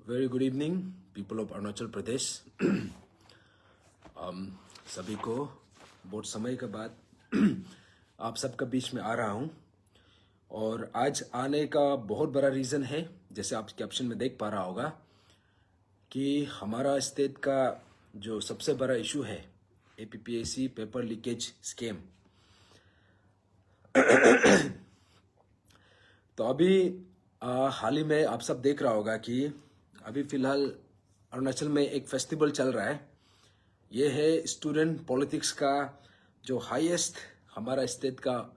Very good evening people of Arunachal Pradesh. सभी को बहुत समय के बाद आप सबके बीच में आ रहा हूँ और आज आने का बहुत बड़ा रीज़न है, जैसे आप कैप्शन में देख पा रहा होगा कि हमारा स्टेट का जो सबसे बड़ा इशू है एपीपीएससी पेपर लीकेज स्कैम। तो अभी हाल ही में आप सब देख रहा होगा कि अभी फ़िलहाल अरुणाचल में एक फेस्टिवल चल रहा है। ये है स्टूडेंट पॉलिटिक्स का जो हाईएस्ट हमारा स्टेट का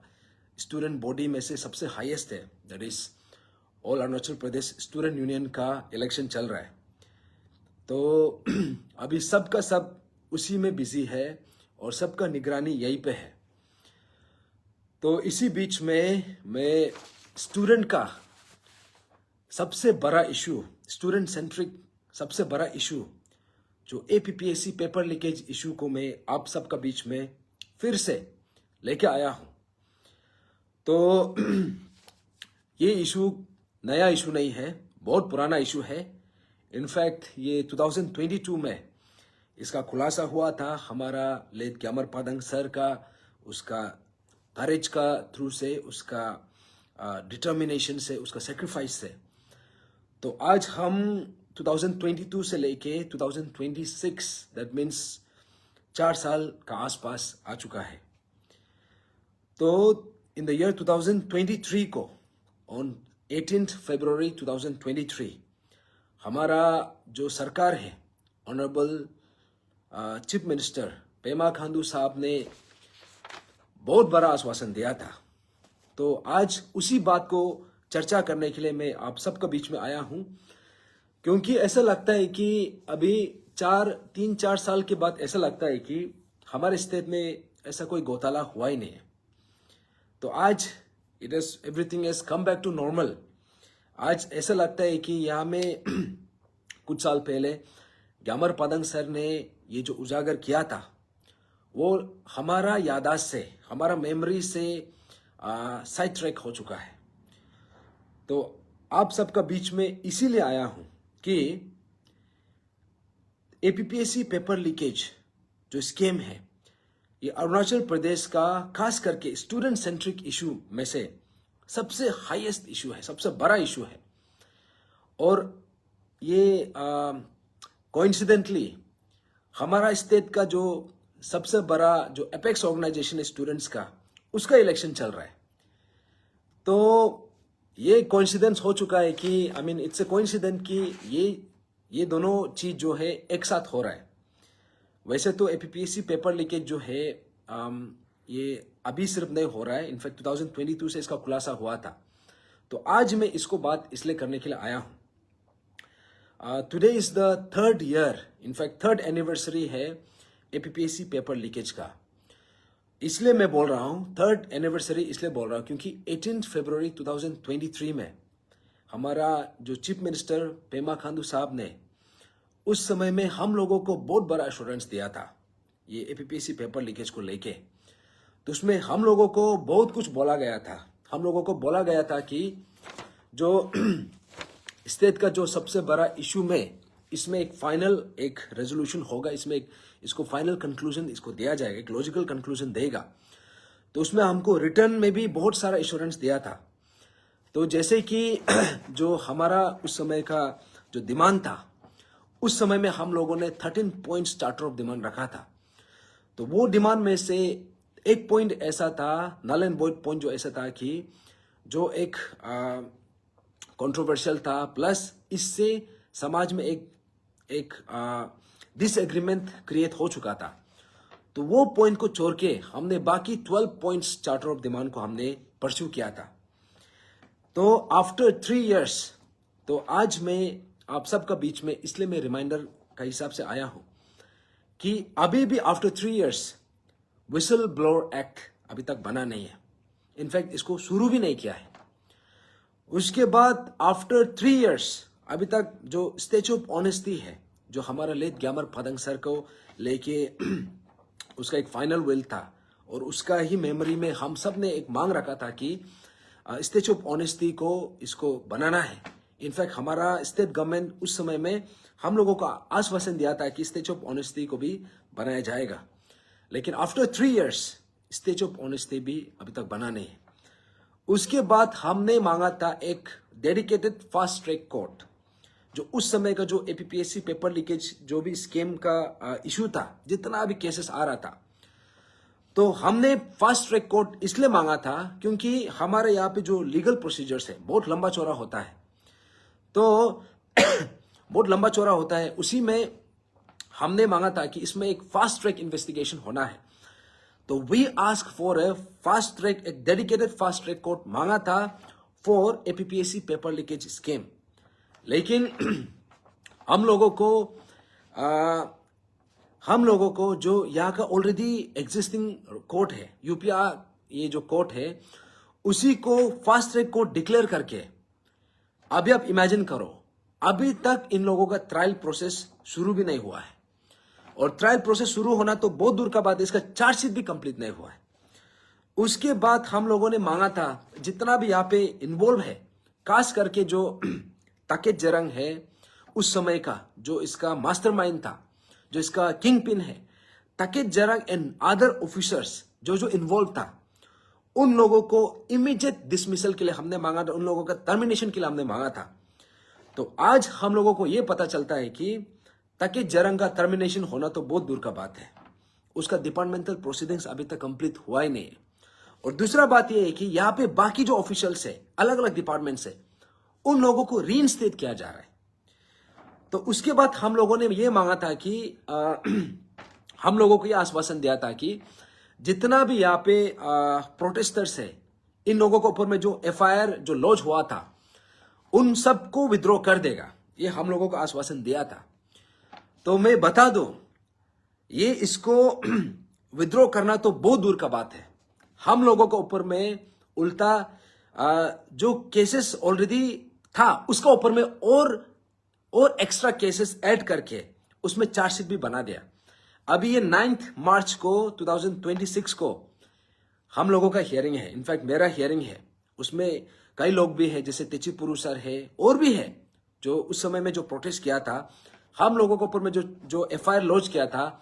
स्टूडेंट बॉडी में से सबसे हाईएस्ट है, that is all Arunachal Pradesh student union का इलेक्शन चल रहा है। तो अभी सब का सब उसी में बिजी है और सबका निगरानी यहीं पे है। तो इसी बीच में मैं स्टूडेंट का सबसे बड़ा इशू, स्टूडेंट सेंट्रिक सबसे बड़ा इशू जो एपीपीएससी पेपर लीकेज इशू को मैं आप सबका बीच में फिर से लेके आया हूं। तो ये इशू नया इशू नहीं है, बहुत पुराना इशू है। इनफैक्ट ये 2022 में इसका खुलासा हुआ था हमारा लेट ग्यामर पादंग सर का, उसका करेज का थ्रू से, उसका डिटर्मिनेशन से, उसका सेक्रीफाइस से। तो आज हम 2022 से लेके 2026, दैट मीन्स 4 साल का आसपास आ चुका है। तो इन द ईयर 2023 को ऑन 18th फरवरी 2023 हमारा जो सरकार है, honourable chief minister Pema Khandu साहब ने बहुत बड़ा आश्वासन दिया था। तो आज उसी बात को चर्चा करने के लिए मैं आप सबके बीच में आया हूं, क्योंकि ऐसा लगता है कि अभी 3-4 साल के बाद ऐसा लगता है कि हमारे स्टेट में ऐसा कोई घोटाला हुआ ही नहीं है। तो आज everything is come back to normal. आज ऐसा लगता है कि यहाँ में कुछ साल पहले ग्यामर पादंग सर ने ये जो उजागर किया था वो हमारा यादाश्त से, हमारा मेमोरी से साइड ट्रैक हो चुका है। तो आप सबका बीच में इसीलिए आया हूं कि एपीपीएससी पेपर लीकेज जो स्कैम है, ये अरुणाचल प्रदेश का खास करके स्टूडेंट सेंट्रिक इशू में से सबसे हाईएस्ट इशू है, सबसे बड़ा इशू है। और ये कोइंसिडेंटली हमारा स्टेट का जो सबसे बड़ा जो एपेक्स ऑर्गेनाइजेशन है स्टूडेंट्स का, उसका इलेक्शन चल रहा है। तो ये कोइंसिडेंस हो चुका है कि इट्स ए कोइंसिडेंस कि ये दोनों चीज जो है एक साथ हो रहा है। वैसे तो एपीपीएससी पेपर लीकेज जो है ये अभी सिर्फ नहीं हो रहा है, इनफैक्ट 2022 से इसका खुलासा हुआ था। तो आज मैं इसको बात इसलिए करने के लिए आया हूं। Today is the 3rd year, in fact 3rd anniversary है एपीपीएससी पेपर लीकेज का। इसलिए मैं बोल रहा हूँ 3rd एनिवर्सरी, इसलिए बोल रहा हूँ क्योंकि 18 फरवरी 2023 में हमारा जो चीफ मिनिस्टर पेमा खांडू साहब ने उस समय में हम लोगों को बहुत बड़ा एश्योरेंस दिया था ये एपीपीएससी पेपर लीकेज को लेके। तो उसमें हम लोगों को बहुत कुछ बोला गया था। हम लोगों को बोला गया था कि जो स्टेट का जो सबसे बड़ा इशू में, इसमें एक फाइनल एक रेजोल्यूशन होगा, इसमें इसको फाइनल कंक्लूजन इसको दिया जाएगा, एक लॉजिकल कंक्लूजन देगा। तो उसमें हमको रिटर्न में भी बहुत सारा एश्योरेंस दिया था। तो जैसे कि जो हमारा उस समय का जो डिमांड था, उस समय में हम लोगों ने 13 पॉइंट्स चार्टर ऑफ डिमांड रखा था। तो वो डिमांड में से एक पॉइंट ऐसा था, नल एंड वॉइड पॉइंट जो ऐसा था कि जो एक कंट्रोवर्शियल था, प्लस इससे समाज में एक डिसएग्रीमेंट क्रिएट हो चुका था। तो वो पॉइंट को छोड़ के हमने बाकी 12 पॉइंट्स चार्टर ऑफ डिमांड को हमने परस्यू किया था। तो आफ्टर 3 इयर्स, तो आज मैं आप सबका बीच में इसलिए मैं रिमाइंडर का हिसाब से आया हूं कि अभी भी after 3 years whistle blower act अभी तक बना नहीं है। इनफैक्ट इसको शुरू भी नहीं किया है। उसके बाद आफ्टर 3 इयर्स अभी तक जो स्टैच्यू ऑफ ऑनेस्टी है, जो हमारा लेट ग्यामर पादंग सर को लेके उसका एक फाइनल विल था और उसका ही मेमोरी में हम सब ने एक मांग रखा था कि स्टैच्यू ऑफ ऑनेस्टी को इसको बनाना है, इनफैक्ट हमारा स्टेट गवर्नमेंट उस समय में हम लोगों को आश्वासन दिया था कि स्टेज ऑफ ऑनेस्टी को भी बनाया जाएगा, लेकिन after 3 years stage of honesty भी अभी तक बना नहीं है। उसके बाद हमने मांगा था एक डेडिकेटेड फास्ट ट्रैक कोर्ट, जो उस समय का जो एपीपीएससी पेपर लीकेज जो भी स्कैम का इशू था, जितना भी केसेस आ रहा था, तो हमने फास्ट ट्रैक कोर्ट इसलिए मांगा था क्योंकि हमारे यहाँ पे जो लीगल प्रोसीजर्स है बहुत लंबा चौड़ा होता है। तो बहुत लंबा चौड़ा होता है, उसी में हमने मांगा था कि इसमें एक फास्ट ट्रैक इन्वेस्टिगेशन होना है। तो we ask for a fast track, एक डेडिकेटेड फास्ट ट्रैक कोर्ट मांगा था for APPSC paper leakage scam. लेकिन हम लोगों को जो यहाँ का ऑलरेडी एग्जिस्टिंग कोर्ट है, यूपीआर ये जो कोर्ट है, उसी को फास्ट ट्रैक कोर्ट डिक्लेयर करके, अभी आप इमेजिन करो, अभी तक इन लोगों का ट्रायल प्रोसेस शुरू भी नहीं हुआ है। और ट्रायल प्रोसेस शुरू होना तो बहुत दूर का बात है, इसका चार्जशीट भी कंप्लीट नहीं हुआ है। उसके बाद हम लोगों ने मांगा था जितना भी यहाँ पे इन्वॉल्व है, खास करके जो ताकेत जरंग है, उस समय का जो इसका मास्टरमाइंड था, जो इसका किंग पिन है, ताकेत जरंग एंड अदर ऑफिसर्स जो इन्वॉल्व था, उन लोगों को इमीडिएट डिसमिसल के लिए हमने मांगा था, उन लोगों का टर्मिनेशन के लिए हमने मांगा था। तो आज हम लोगों को यह पता चलता है कि ताकेत जरंग का टर्मिनेशन होना तो बहुत दूर का बात है, उसका डिपार्टमेंटल प्रोसीडिंग्स अभी तक कंप्लीट हुआ ही नहीं है। और दूसरा बात यह है कि यहाँ पे बाकी जो ऑफिशियल्स है, अलग अलग डिपार्टमेंट से, उन लोगों को रीइंस्टेट किया जा रहा है। तो उसके बाद हम लोगों ने यह मांगा था कि हम लोगों को यह आश्वासन दिया था कि जितना भी यहाँ पे प्रोटेस्टर्स है, इन लोगों के ऊपर में जो एफआईआर जो लॉन्च हुआ था, उन सबको विद्रॉ कर देगा, ये हम लोगों को आश्वासन दिया था। तो मैं बता दूं, ये इसको विद्रॉ करना तो बहुत दूर का बात है। हम लोगों के ऊपर में उल्टा जो केसेस ऑलरेडी था, उसका ऊपर में और एक्स्ट्रा केसेस ऐड करके उसमें चार्जशीट भी बना दिया। अभी ये 9 मार्च को 2026 को हम लोगों का हियरिंग है, इनफैक्ट मेरा हियरिंग है। उसमें कई लोग भी हैं, जैसे तेचीपुरु सर है और भी है, जो उस समय में जो प्रोटेस्ट किया था, हम लोगों के ऊपर में जो एफआईआर लॉन्च किया था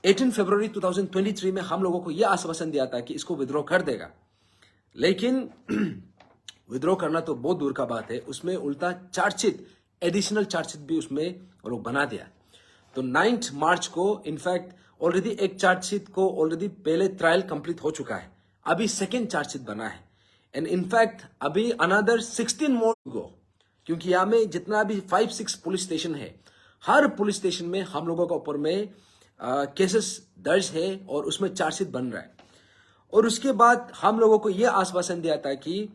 18 फरवरी 2023 में, हम लोगों को यह आश्वासन दिया था कि इसको विद्रॉ कर देगा। लेकिन विद्रॉ करना तो बहुत दूर का बात है, उसमें उल्टा चार्जशीट, एडिशनल चार्जशीट भी उसमें लोग बना दिया। तो 9 मार्च को इनफैक्ट ऑलरेडी एक चार्जशीट को ऑलरेडी पहले ट्रायल कंप्लीट हो चुका है, अभी सेकेंड चार्जशीट बना है। एंड इनफैक्ट अभी अनदर 16 मोर गो, क्योंकि यहाँ में जितना भी 5-6 पुलिस स्टेशन है, हर पुलिस स्टेशन में हम लोगों के ऊपर में केसेस दर्ज है और उसमें चार्जशीट बन रहा है। और उसके बाद हम लोगों को यह आश्वासन दिया था कि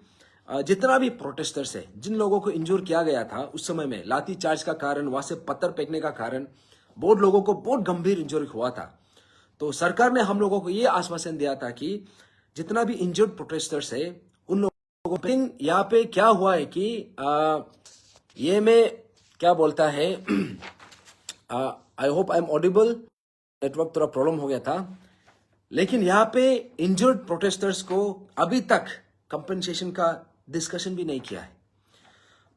जितना भी प्रोटेस्टर्स है, जिन लोगों को इंजोर किया गया था उस समय में लाठी चार्ज का कारण, वहां से पत्थर फेंकने का कारण, बहुत लोगों को बहुत गंभीर इंजरी हुआ था। तो सरकार ने हम लोगों को यह आश्वासन दिया था कि जितना भी इंजर्ड प्रोटेस्टर्स है, उन लोगों को, यहाँ पे क्या हुआ है कि ये में क्या बोलता है, I hope I am audible, network थोड़ा प्रॉब्लम हो गया था। लेकिन यहाँ पे इंजर्ड प्रोटेस्टर्स को अभी तक कंपनसेशन का डिस्कशन भी नहीं किया है।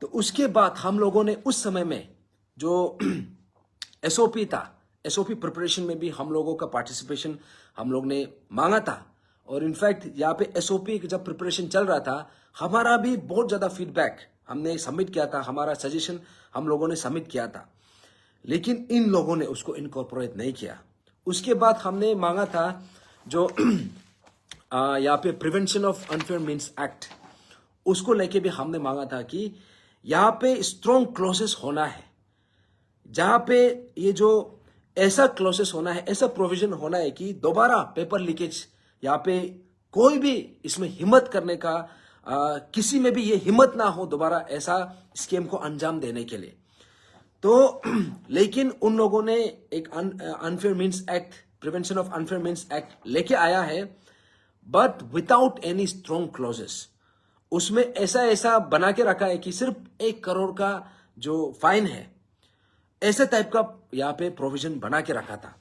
तो उसके बाद हम लोगों ने उस समय में जो एसओपी था, एसओपी प्रिपरेशन में भी हम लोगों का पार्टिसिपेशन हम लोग ने मांगा था। और इनफैक्ट यहाँ पे एसओपी जब प्रिपरेशन चल रहा था, हमारा भी बहुत ज्यादा फीडबैक हमने सबमिट किया था, हमारा सजेशन हम लोगों ने सबमिट किया था, लेकिन इन लोगों ने उसको इनकॉर्पोरेट नहीं किया। उसके बाद हमने मांगा था जो यहाँ पे prevention of unfair means act, उसको लेके भी हमने मांगा था कि यहाँ पे स्ट्रॉन्ग क्लॉसेस होना है, जहां पे ये जो ऐसा क्लॉसेस होना है, ऐसा प्रोविजन होना है कि दोबारा पेपर लीकेज यहाँ पे कोई भी इसमें हिम्मत करने का, किसी में भी ये हिम्मत ना हो दोबारा ऐसा स्कीम को अंजाम देने के लिए। तो लेकिन उन लोगों ने एक unfair means act, prevention of unfair means act लेके आया है, but without any strong clauses. उसमें ऐसा बना के रखा है कि सिर्फ 1 करोड़ का जो फाइन है, ऐसे टाइप का यहाँ पे प्रोविजन बना के रखा था।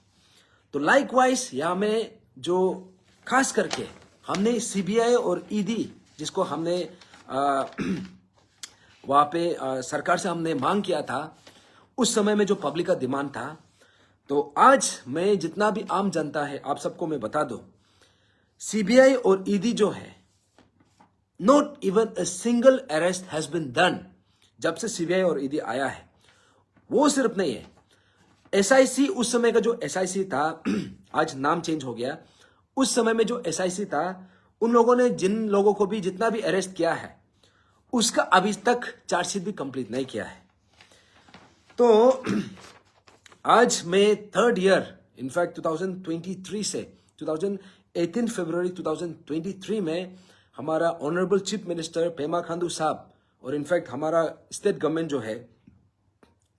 तो लाइकवाइज यहाँ में जो खास करके हमने सीबीआई और ईडी, जिसको हमने वहां पे सरकार से हमने मांग किया था, उस समय में जो पब्लिक का डिमांड था। तो आज मैं जितना भी आम जनता है आप सबको मैं बता दूं, सीबीआई और ईडी जो है, not even a single arrest has been done जब से सीबीआई और ईडी आया है। वो सिर्फ नहीं है, एसआईसी, उस समय का जो एसआईसी था आज नाम चेंज हो गया, उस समय में जो एसआईसी था उन लोगों ने जिन लोगों को भी जितना भी अरेस्ट किया है उसका अभी तक चार्जशीट भी कंप्लीट नहीं किया है। तो आज मैं थर्ड ईयर, इनफैक्ट 2023 से 2018 फरवरी 2023 में हमारा honourable chief minister Pema Khandu साहब और इनफैक्ट हमारा स्टेट गवर्नमेंट जो है,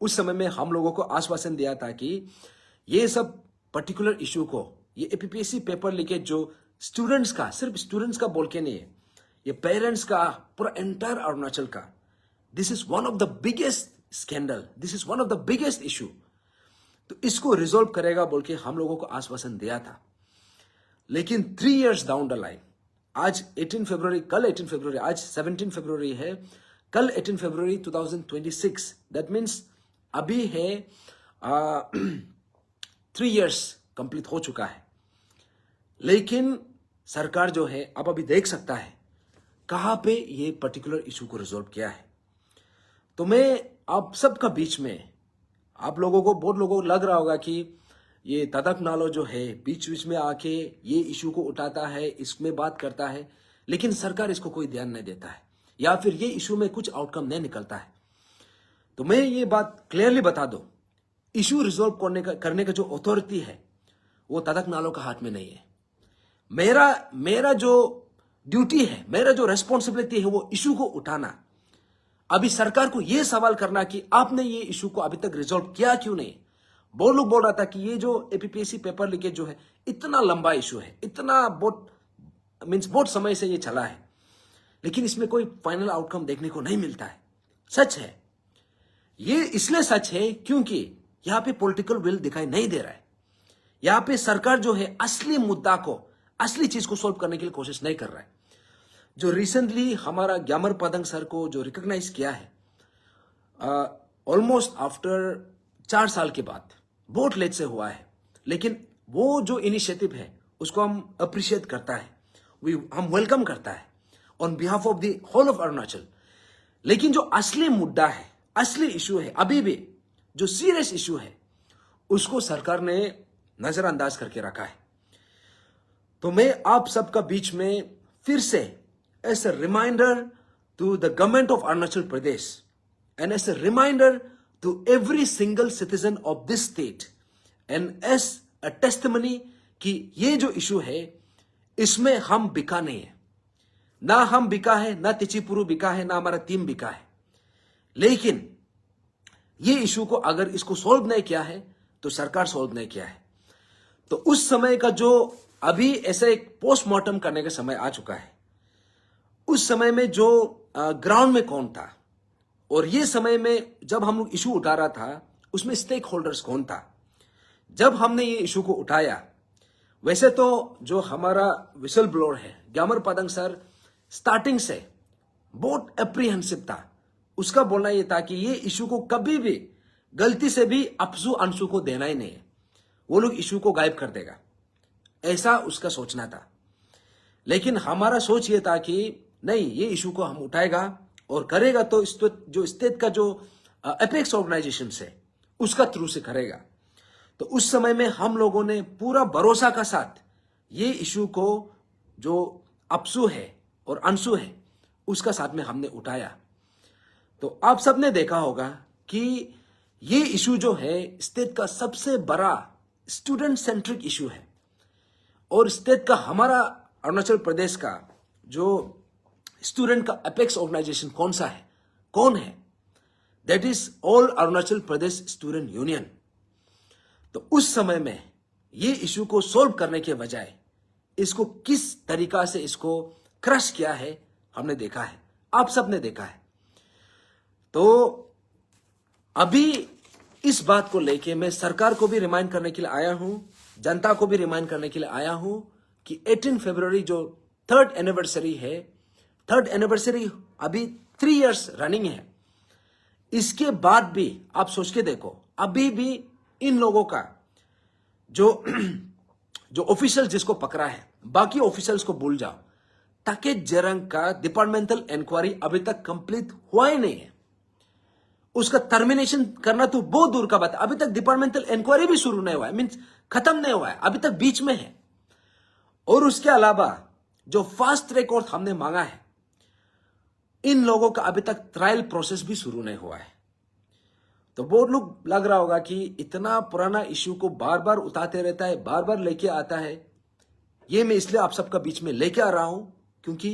उस समय में हम लोगों को आश्वासन दिया था कि ये सब पर्टिकुलर इशू को, ये एपीपीएससी पेपर लीकेज जो स्टूडेंट्स का, सिर्फ स्टूडेंट्स का बोल के नहीं है, ये पेरेंट्स का, पूरा एंटायर अरुणाचल का, this is one of the biggest scandal, this is one of the biggest issue. तो इसको रिजोल्व करेगा बोल के हम लोगों को आश्वासन दिया था। लेकिन 3 इयर्स डाउन द लाइन, आज 18 फरवरी, कल 18 फरवरी, आज 17 फरवरी है, कल 18 फरवरी 2026, दैट मीन्स अभी है 3 इयर्स कंप्लीट हो चुका है। लेकिन सरकार जो है अब अभी देख सकता है कहां पे ये पर्टिकुलर इशू को रिजोल्व किया है। तो मैं आप सबका बीच में, आप लोगों को, बहुत लोगों को लग रहा होगा कि ये तदक नालो जो है बीच बीच में आके ये इशू को उठाता है, इसमें बात करता है, लेकिन सरकार इसको कोई ध्यान नहीं देता है, या फिर ये इशू में कुछ आउटकम नहीं निकलता है। तो मैं ये बात क्लियरली बता दूं, इशू रिजोल्व करने का जो अथॉरिटी है वो तदक नालो का हाथ में नहीं है। मेरा जो ड्यूटी है, मेरा जो रेस्पॉन्सिबिलिटी है वो इशू को उठाना। अभी सरकार को यह सवाल करना कि आपने ये इशू को अभी तक रिजोल्व किया क्यों नहीं। बहुत लोग बोल रहा था कि ये जो एपीपीएससी पेपर लीकेज जो है इतना लंबा इशू है, इतना बहुत समय से ये चला है, लेकिन इसमें कोई फाइनल आउटकम देखने को नहीं मिलता है। सच है, ये इसलिए सच है क्योंकि यहां पे पॉलिटिकल विल दिखाई नहीं दे रहा है। यहां पे सरकार जो है असली मुद्दा को, असली चीज को सोल्व करने के लिए कोशिश नहीं कर रहा है। जो रिसेंटली हमारा ग्यामर पदंग सर को जो रिकॉग्नाइज किया है, ऑलमोस्ट आफ्टर 4 साल के बाद, बहुत लेट से हुआ है, लेकिन वो जो इनिशिएटिव है उसको हम अप्रिशिएट करता है, हम वेलकम करता है on behalf of the whole of Arunachal. लेकिन जो असली मुद्दा है, असली इशू है, अभी भी जो सीरियस इशू है, उसको सरकार ने नजरअंदाज करके रखा है। तो मैं आप सबका बीच में फिर से as a reminder to the government of Arunachal Pradesh and as a reminder to every single citizen of this state and as a testimony कि ये जो इशू है इसमें हम बिका नहीं है, ना हम बिका है, ना तिचिपुरु बिका है, ना हमारा टीम बिका है। लेकिन ये इशू को अगर इसको सोल्व नहीं किया है तो सरकार सोल्व नहीं किया है। तो उस समय का जो अभी ऐसे एक पोस्टमार्टम करने का समय आ चुका है, उस समय में जो ग्राउंड में कौन था और ये समय में जब हम लोग इशू उठा रहा था उसमें स्टेक होल्डर्स कौन था। जब हमने ये इशू को उठाया, वैसे तो जो हमारा विसल ब्लोअर है ग्यामर पदंग सर स्टार्टिंग से बहुत एप्रीहेंसिव था। उसका बोलना यह था कि ये इशू को कभी भी गलती से भी अपसू अंशु को देना ही नहीं है, वो लोग इशू को गायब कर देगा, ऐसा उसका सोचना था। लेकिन हमारा सोच ये था कि नहीं, ये इशू को हम उठाएगा और करेगा तो जो स्टेट का जो एपेक्स ऑर्गेनाइजेशन है उसका थ्रू से करेगा। तो उस समय में हम लोगों ने पूरा भरोसा का साथ ये इशू को जो अपसू है और अंशु है उसका साथ में हमने उठाया। तो आप सबने देखा होगा कि ये इशू जो है स्टेट का सबसे बड़ा स्टूडेंट सेंट्रिक इशू है और स्टेट का, हमारा अरुणाचल प्रदेश का जो स्टूडेंट का एपेक्स ऑर्गेनाइजेशन कौन है, that is all Arunachal Pradesh student union. तो उस समय में ये इशू को सोल्व करने के बजाय इसको किस तरीका से इसको क्रश किया है हमने देखा है, आप सबने देखा है। तो अभी इस बात को लेके मैं सरकार को भी रिमाइंड करने के लिए आया हूं, जनता को भी रिमाइंड करने के लिए आया हूं कि 18 फरवरी जो 3rd एनिवर्सरी है, 3rd एनिवर्सरी अभी 3 इयर्स रनिंग है, इसके बाद भी आप सोच के देखो, अभी भी इन लोगों का जो जो ऑफिशियल जिसको पकड़ा है, बाकी ऑफिशियल्स को भूल जाओ। ताकि जरंग का डिपार्टमेंटल इंक्वायरी अभी तक कंप्लीट हुआ ही नहीं है। उसका टर्मिनेशन करना तो बहुत दूर का बात है, अभी तक डिपार्टमेंटल इंक्वायरी भी शुरू नहीं हुआ है, मीन्स खत्म नहीं हुआ है, अभी तक बीच में है। और उसके अलावा जो फास्ट ट्रैक कोर्ट हमने मांगा है, इन लोगों का अभी तक ट्रायल प्रोसेस भी शुरू नहीं हुआ है। तो बहुत लोग लग रहा होगा कि इतना पुराना इश्यू को बार बार उठाते रहता है, बार बार लेके आता है। ये मैं इसलिए आप सबका बीच में लेके आ रहा हूं क्योंकि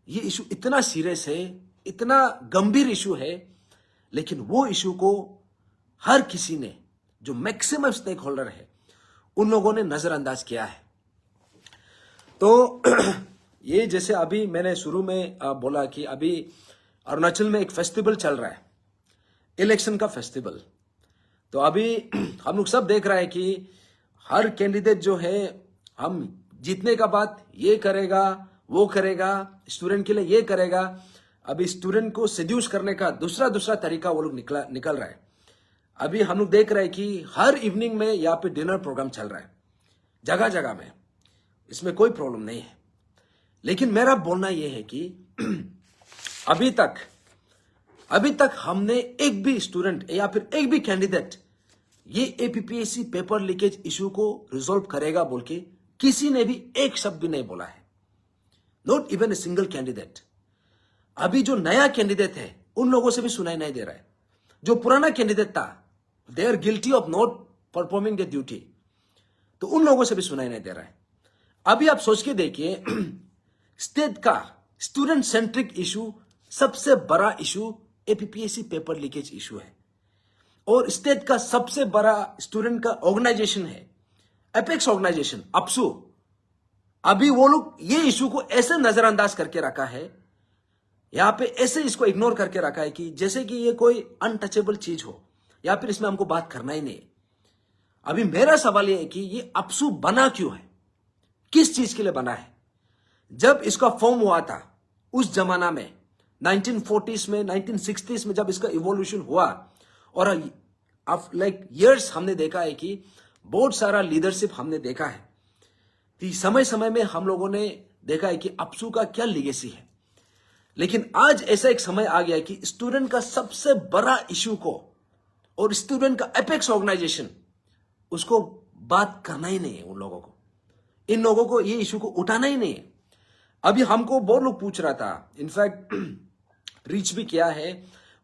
ये इशू इतना सीरियस है, इतना गंभीर इशू है, लेकिन वो इशू को हर किसी ने, जो मैक्सिमम स्टेक होल्डर है, उन लोगों ने नजरअंदाज किया है। तो ये जैसे अभी मैंने शुरू में बोला कि अभी अरुणाचल में एक फेस्टिवल चल रहा है, इलेक्शन का फेस्टिवल। तो अभी हम लोग सब देख रहे हैं कि हर कैंडिडेट जो है, हम जीतने का बात ये करेगा, वो करेगा, स्टूडेंट के लिए ये करेगा। अभी स्टूडेंट को सेड्यूस करने का दूसरा तरीका वो लोग निकल रहा है। अभी हम लोग देख रहे हैं कि हर इवनिंग में यहाँ पे डिनर प्रोग्राम चल रहा है जगह जगह में। इसमें कोई प्रॉब्लम नहीं है, लेकिन मेरा बोलना यह है कि अभी तक हमने एक भी स्टूडेंट या फिर एक भी कैंडिडेट ये एपीपीएससी पेपर लीकेज इश्यू को रिजॉल्व करेगा बोल के किसी ने भी एक शब्द भी नहीं बोला है। Not even a single candidate. अभी जो नया कैंडिडेट है उन लोगों से भी सुनाई नहीं दे रहा है। जो पुराना कैंडिडेट था, they are guilty of not performing the duty, तो उन लोगों से भी सुनाई नहीं दे रहा है। अभी आप सोच के देखिए, स्टेट का स्टूडेंट सेंट्रिक इशू सबसे बड़ा issue APPSC paper leakage issue है, और स्टेट का सबसे बड़ा स्टूडेंट का ऑर्गेनाइजेशन है एपेक्स ऑर्गेनाइजेशन, अपसू। अभी वो लोग ये इशू को ऐसे नजरअंदाज करके रखा है, यहां पे ऐसे इसको इग्नोर करके रखा है कि जैसे कि ये कोई अनटचेबल चीज हो, या फिर इसमें हमको बात करना ही नहीं। अभी मेरा सवाल ये है कि ये अपसू बना क्यों है, किस चीज के लिए बना है? जब इसका फॉर्म हुआ था उस जमाना में 1940s में, 1960s में, जब इसका इवोल्यूशन हुआ, और लाइक ईयर्स हमने देखा है कि बहुत सारा लीडरशिप हमने देखा है। तो समय समय में हम लोगों ने देखा है कि अपसू का क्या लीगेसी है। लेकिन आज ऐसा एक समय आ गया है कि स्टूडेंट का सबसे बड़ा इशू को और स्टूडेंट का एपेक्स ऑर्गेनाइजेशन, उसको बात करना ही नहीं है। उन लोगों को, इन लोगों को ये इशू को उठाना ही नहीं है। अभी हमको बहुत लोग पूछ रहा था, इनफैक्ट रीच भी किया है,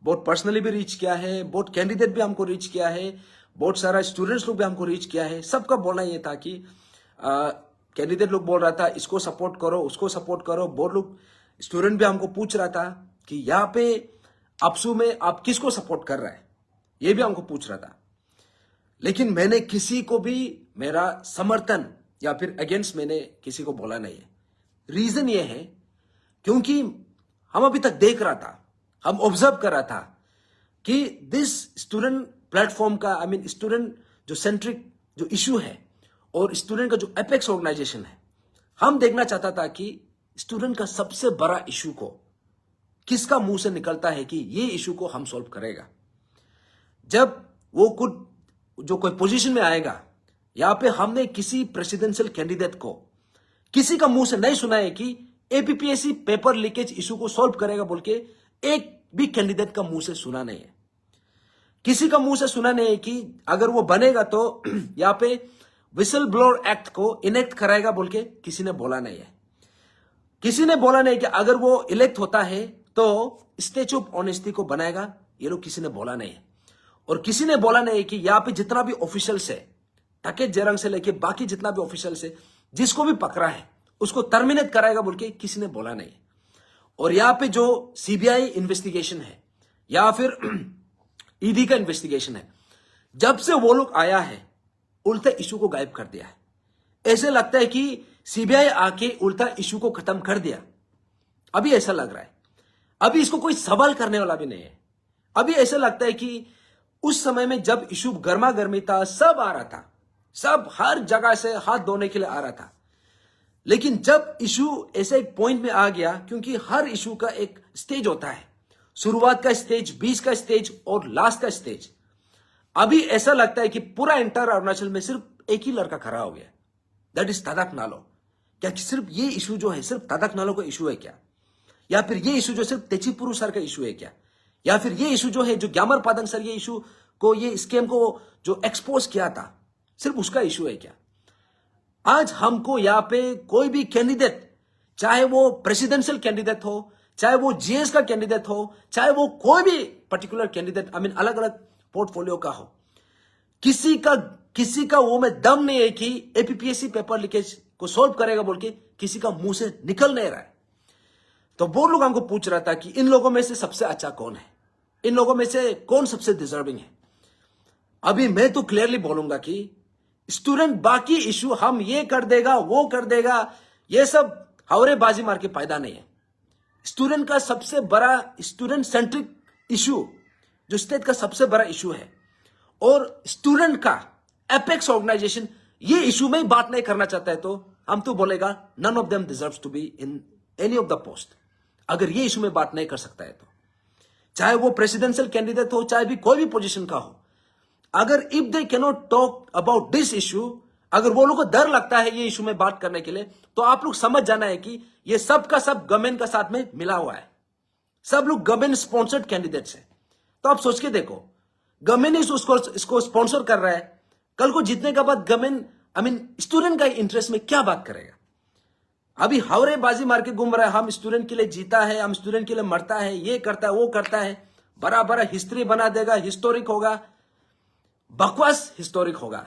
बहुत पर्सनली भी रीच किया है, बहुत कैंडिडेट भी हमको रीच किया है, बहुत सारा स्टूडेंट्स लोग भी हमको रीच किया है। सबका बोलना ये था कि कैंडिडेट लोग बोल रहा था इसको सपोर्ट करो, उसको सपोर्ट करो। बहुत लोग स्टूडेंट भी हमको पूछ रहा था कि यहाँ पे अपसू में आप किसको सपोर्ट कर रहे हैं, ये भी हमको पूछ रहा था। लेकिन मैंने किसी को भी मेरा समर्थन या फिर अगेंस्ट मैंने किसी को बोला नहीं है। रीजन ये है क्योंकि हम अभी तक देख रहा था, हम ऑब्जर्व कर रहा था कि दिस स्टूडेंट प्लेटफॉर्म का, आई मीन स्टूडेंट जो सेंट्रिक जो इशू है और स्टूडेंट का जो एपेक्स ऑर्गेनाइजेशन है, हम देखना चाहता था कि स्टूडेंट का सबसे बड़ा इशू को किसका मुंह से निकलता है कि ये इशू को हम सॉल्व करेगा। जब वो खुद जो कोई पोजीशन में आएगा, यहां पे हमने किसी प्रेसिडेंशियल कैंडिडेट को किसी का मुंह से नहीं सुना है कि एपीपीएससी पेपर लीकेज इशू को सॉल्व करेगा बोल के, एक भी कैंडिडेट का मुंह से सुना नहीं है। किसी का मुंह से सुना नहीं है कि अगर वो बनेगा तो यहां पे विसल ब्लोअर एक्ट को इनेक्ट कराएगा बोल के, किसी ने बोला नहीं है। किसी ने बोला नहीं कि अगर वो इलेक्ट होता है तो स्टैच्यू ऑफ ऑनेस्टी को बनाएगा, ये लोग किसी ने बोला नहीं है। और किसी ने बोला नहीं कि यहां पे जितना भी ऑफिशियल्स है, टकेत जरंग से लेके बाकी जितना भी ऑफिशियल्स है, जिसको भी पकड़ा है उसको टर्मिनेट कराएगा बोल के किसी ने बोला नहीं। और यहां पे जो सीबीआई इन्वेस्टिगेशन है या फिर ईडी का इन्वेस्टिगेशन है, जब से वो लोग आया है उल्टा इशू को गायब कर दिया है। ऐसे लगता है कि सीबीआई आके उल्टा इशू को खत्म कर दिया, अभी ऐसा लग रहा है। अभी इसको कोई सवाल करने वाला भी नहीं है। अभी ऐसा लगता है कि उस समय में जब इशू गर्मा गर्मी था, सब आ रहा था, सब हर जगह से हाथ धोने के लिए आ रहा था। लेकिन जब इशू ऐसे एक पॉइंट में आ गया, क्योंकि हर इशू का एक स्टेज होता है, शुरुआत का स्टेज, बीच का स्टेज और लास्ट का स्टेज। अभी ऐसा लगता है कि पूरा एंटायर अरुणाचल में सिर्फ एक ही लड़का खड़ा हो गया, दैट इज तादक नालो। क्या सिर्फ ये इशू जो है सिर्फ तादक नालो का इशू है क्या? या फिर ये इशू जो सिर्फ तेचिपुरु सर का इशू है क्या? या फिर ये इशू जो है जो ग्यामर पादंग सर ये इशू को, ये स्कैम को जो एक्सपोज किया था, सिर्फ उसका इशू है क्या? आज हमको यहां पे कोई भी कैंडिडेट, चाहे वो प्रेसिडेंशियल कैंडिडेट हो, चाहे वो जीएस का कैंडिडेट हो, चाहे वो कोई भी पर्टिकुलर कैंडिडेट, अलग अलग पोर्टफोलियो का हो, किसी का वो में दम नहीं है कि एपीपीएससी पेपर लीकेज को सॉल्व करेगा बोल के किसी का मुंह से निकल नहीं रहा है। तो वो लोग हमको पूछ रहा था कि इन लोगों में से सबसे अच्छा कौन है, इन लोगों में से कौन सबसे डिजर्विंग है। अभी मैं तो क्लियरली बोलूंगा कि स्टूडेंट बाकी इशू हम ये कर देगा वो कर देगा, ये सब हवरेबाजी मार के फायदा नहीं है। स्टूडेंट का सबसे बड़ा, स्टूडेंट सेंट्रिक इशू जो स्टेट का सबसे बड़ा इशू है, और स्टूडेंट का एपेक्स ऑर्गेनाइजेशन ये इशू में बात नहीं करना चाहता है, तो हम तो बोलेगा none of them deserves to be in any of the post. अगर ये इशू में बात नहीं कर सकता है तो, चाहे वो प्रेसिडेंशियल कैंडिडेट हो, चाहे भी कोई भी पोजीशन का हो, अगर if they can not talk about this issue, अगर वो लोग को डर लगता है ये इशू में बात करने के लिए, तो आप लोग समझ जाना है कि ये सब का सब गवर्नमेंट का साथ में मिला हुआ है, सब लोग गवर्नमेंट स्पॉन्सर्ड कैंडिडेट्स है। तो आप सोच के देखो, गवर्नमेंट इसको स्पॉन्सर कर रहा है, कल को जीतने के बाद गवर्नमेंट स्टूडेंट का इंटरेस्ट में क्या बात करेगा? अभी हवरेबाजी मार के घूम रहा है, हम स्टूडेंट के लिए जीता है, हम स्टूडेंट के लिए मरता है, ये करता है वो करता है, बड़ा बड़ा हिस्ट्री बना देगा, हिस्टोरिक होगा, बकवास हिस्टोरिक होगा।